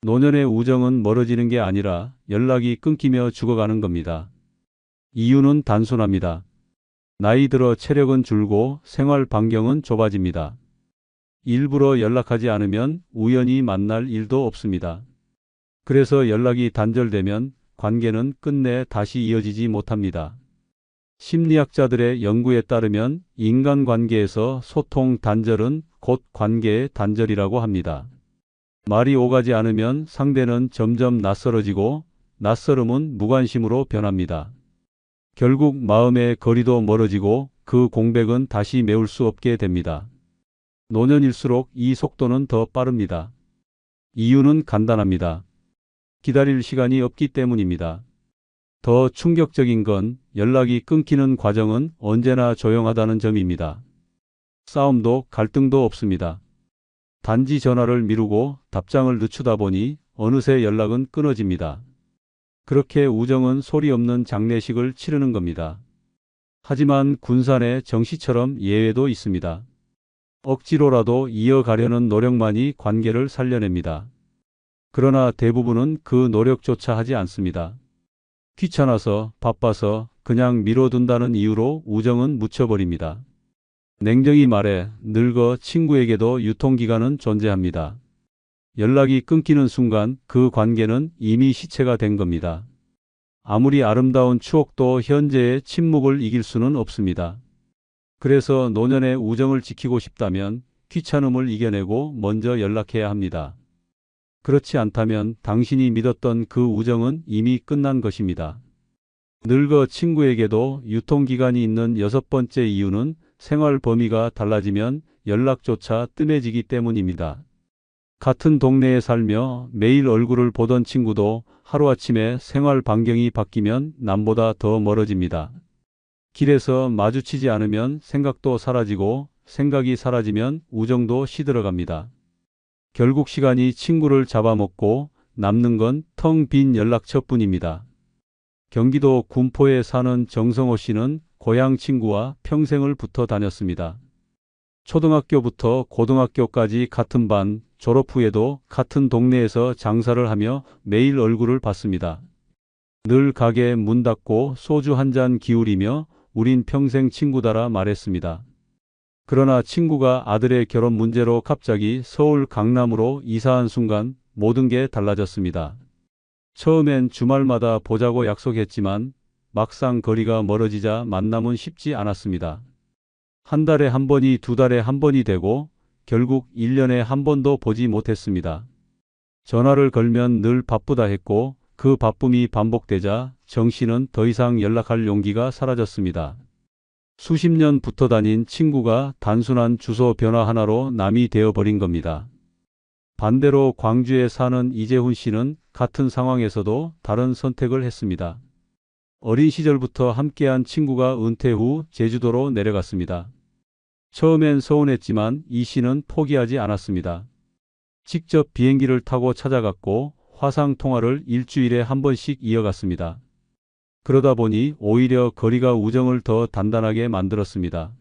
Speaker 4: 노년의 우정은 멀어지는 게 아니라 연락이 끊기며 죽어가는 겁니다. 이유는 단순합니다. 나이 들어 체력은 줄고 생활 반경은 좁아집니다. 일부러 연락하지 않으면 우연히 만날 일도 없습니다. 그래서 연락이 단절되면 관계는 끝내 다시 이어지지 못합니다. 심리학자들의 연구에 따르면 인간관계에서 소통 단절은 곧 관계의 단절이라고 합니다. 말이 오가지 않으면 상대는 점점 낯설어지고 낯설음은 무관심으로 변합니다. 결국 마음의 거리도 멀어지고 그 공백은 다시 메울 수 없게 됩니다. 노년일수록 이 속도는 더 빠릅니다. 이유는 간단합니다. 기다릴 시간이 없기 때문입니다. 더 충격적인 건 연락이 끊기는 과정은 언제나 조용하다는 점입니다. 싸움도 갈등도 없습니다. 단지 전화를 미루고 답장을 늦추다 보니 어느새 연락은 끊어집니다. 그렇게 우정은 소리 없는 장례식을 치르는 겁니다. 하지만 군산의 정씨처럼 예외도 있습니다. 억지로라도 이어가려는 노력만이 관계를 살려냅니다. 그러나 대부분은 그 노력조차 하지 않습니다. 귀찮아서, 바빠서, 그냥 미뤄둔다는 이유로 우정은 묻혀버립니다. 냉정히 말해 늙어 친구에게도 유통기간은 존재합니다. 연락이 끊기는 순간 그 관계는 이미 시체가 된 겁니다. 아무리 아름다운 추억도 현재의 침묵을 이길 수는 없습니다. 그래서 노년의 우정을 지키고 싶다면 귀찮음을 이겨내고 먼저 연락해야 합니다. 그렇지 않다면 당신이 믿었던 그 우정은 이미 끝난 것입니다. 늙어 친구에게도 유통기간이 있는 여섯 번째 이유는 생활 범위가 달라지면 연락조차 뜸해지기 때문입니다. 같은 동네에 살며 매일 얼굴을 보던 친구도 하루아침에 생활 반경이 바뀌면 남보다 더 멀어집니다. 길에서 마주치지 않으면 생각도 사라지고 생각이 사라지면 우정도 시들어갑니다. 결국 시간이 친구를 잡아먹고 남는 건 텅 빈 연락처뿐입니다. 경기도 군포에 사는 정성호 씨는 고향 친구와 평생을 붙어 다녔습니다. 초등학교부터 고등학교까지 같은 반, 졸업 후에도 같은 동네에서 장사를 하며 매일 얼굴을 봤습니다. 늘 가게 문 닫고 소주 한 잔 기울이며 우린 평생 친구다라 말했습니다. 그러나 친구가 아들의 결혼 문제로 갑자기 서울 강남으로 이사한 순간 모든 게 달라졌습니다. 처음엔 주말마다 보자고 약속했지만 막상 거리가 멀어지자 만남은 쉽지 않았습니다. 한 달에 한 번이 두 달에 한 번이 되고 결국 1년에 한 번도 보지 못했습니다. 전화를 걸면 늘 바쁘다 했고 그 바쁨이 반복되자 정 씨는 더 이상 연락할 용기가 사라졌습니다. 수십 년 붙어 다닌 친구가 단순한 주소 변화 하나로 남이 되어버린 겁니다. 반대로 광주에 사는 이재훈 씨는 같은 상황에서도 다른 선택을 했습니다. 어린 시절부터 함께한 친구가 은퇴 후 제주도로 내려갔습니다. 처음엔 서운했지만 이 씨는 포기하지 않았습니다. 직접 비행기를 타고 찾아갔고 화상 통화를 일주일에 한 번씩 이어갔습니다. 그러다 보니 오히려 거리가 우정을 더 단단하게 만들었습니다.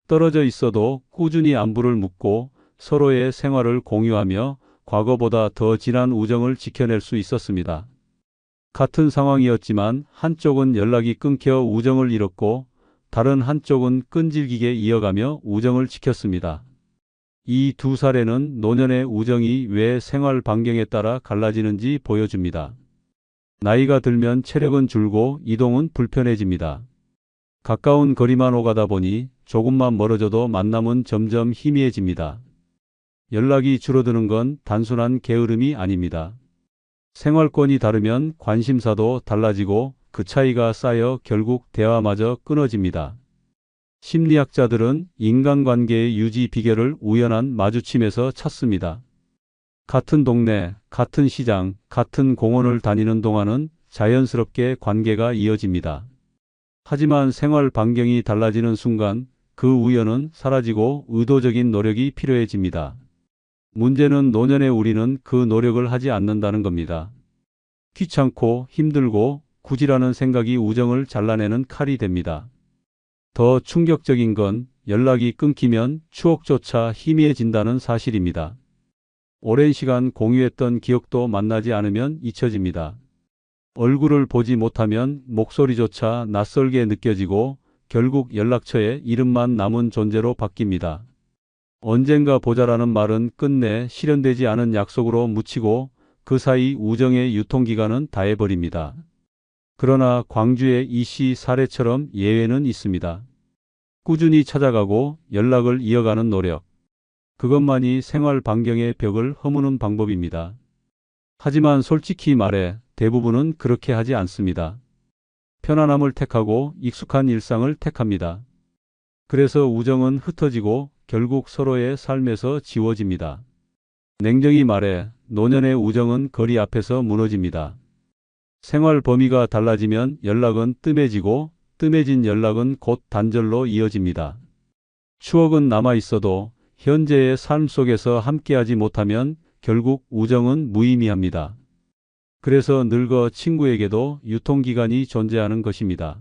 Speaker 4: 떨어져 있어도 꾸준히 안부를 묻고 서로의 생활을 공유하며 과거보다 더 진한 우정을 지켜낼 수 있었습니다. 같은 상황이었지만 한쪽은 연락이 끊겨 우정을 잃었고 다른 한쪽은 끈질기게 이어가며 우정을 지켰습니다. 이 두 사례는 노년의 우정이 왜 생활 반경에 따라 갈라지는지 보여줍니다. 나이가 들면 체력은 줄고 이동은 불편해집니다. 가까운 거리만 오가다 보니 조금만 멀어져도 만남은 점점 희미해집니다. 연락이 줄어드는 건 단순한 게으름이 아닙니다. 생활권이 다르면 관심사도 달라지고 그 차이가 쌓여 결국 대화마저 끊어집니다. 심리학자들은 인간관계의 유지 비결을 우연한 마주침에서 찾습니다. 같은 동네, 같은 시장, 같은 공원을 다니는 동안은 자연스럽게 관계가 이어집니다. 하지만 생활 반경이 달라지는 순간 그 우연은 사라지고 의도적인 노력이 필요해집니다. 문제는 노년의 우리는 그 노력을 하지 않는다는 겁니다. 귀찮고 힘들고 굳이라는 생각이 우정을 잘라내는 칼이 됩니다. 더 충격적인 건 연락이 끊기면 추억조차 희미해진다는 사실입니다. 오랜 시간 공유했던 기억도 만나지 않으면 잊혀집니다. 얼굴을 보지 못하면 목소리조차 낯설게 느껴지고 결국 연락처에 이름만 남은 존재로 바뀝니다. 언젠가 보자라는 말은 끝내 실현되지 않은 약속으로 묻히고 그 사이 우정의 유통기간은 다해버립니다. 그러나 광주의 이 씨 사례처럼 예외는 있습니다. 꾸준히 찾아가고 연락을 이어가는 노력. 그것만이 생활 반경의 벽을 허무는 방법입니다. 하지만 솔직히 말해 대부분은 그렇게 하지 않습니다. 편안함을 택하고 익숙한 일상을 택합니다. 그래서 우정은 흩어지고 결국 서로의 삶에서 지워집니다. 냉정히 말해 노년의 우정은 거리 앞에서 무너집니다. 생활 범위가 달라지면 연락은 뜸해지고 뜸해진 연락은 곧 단절로 이어집니다. 추억은 남아있어도 현재의 삶 속에서 함께하지 못하면 결국 우정은 무의미합니다. 그래서 늙어 친구에게도 유통기간이 존재하는 것입니다.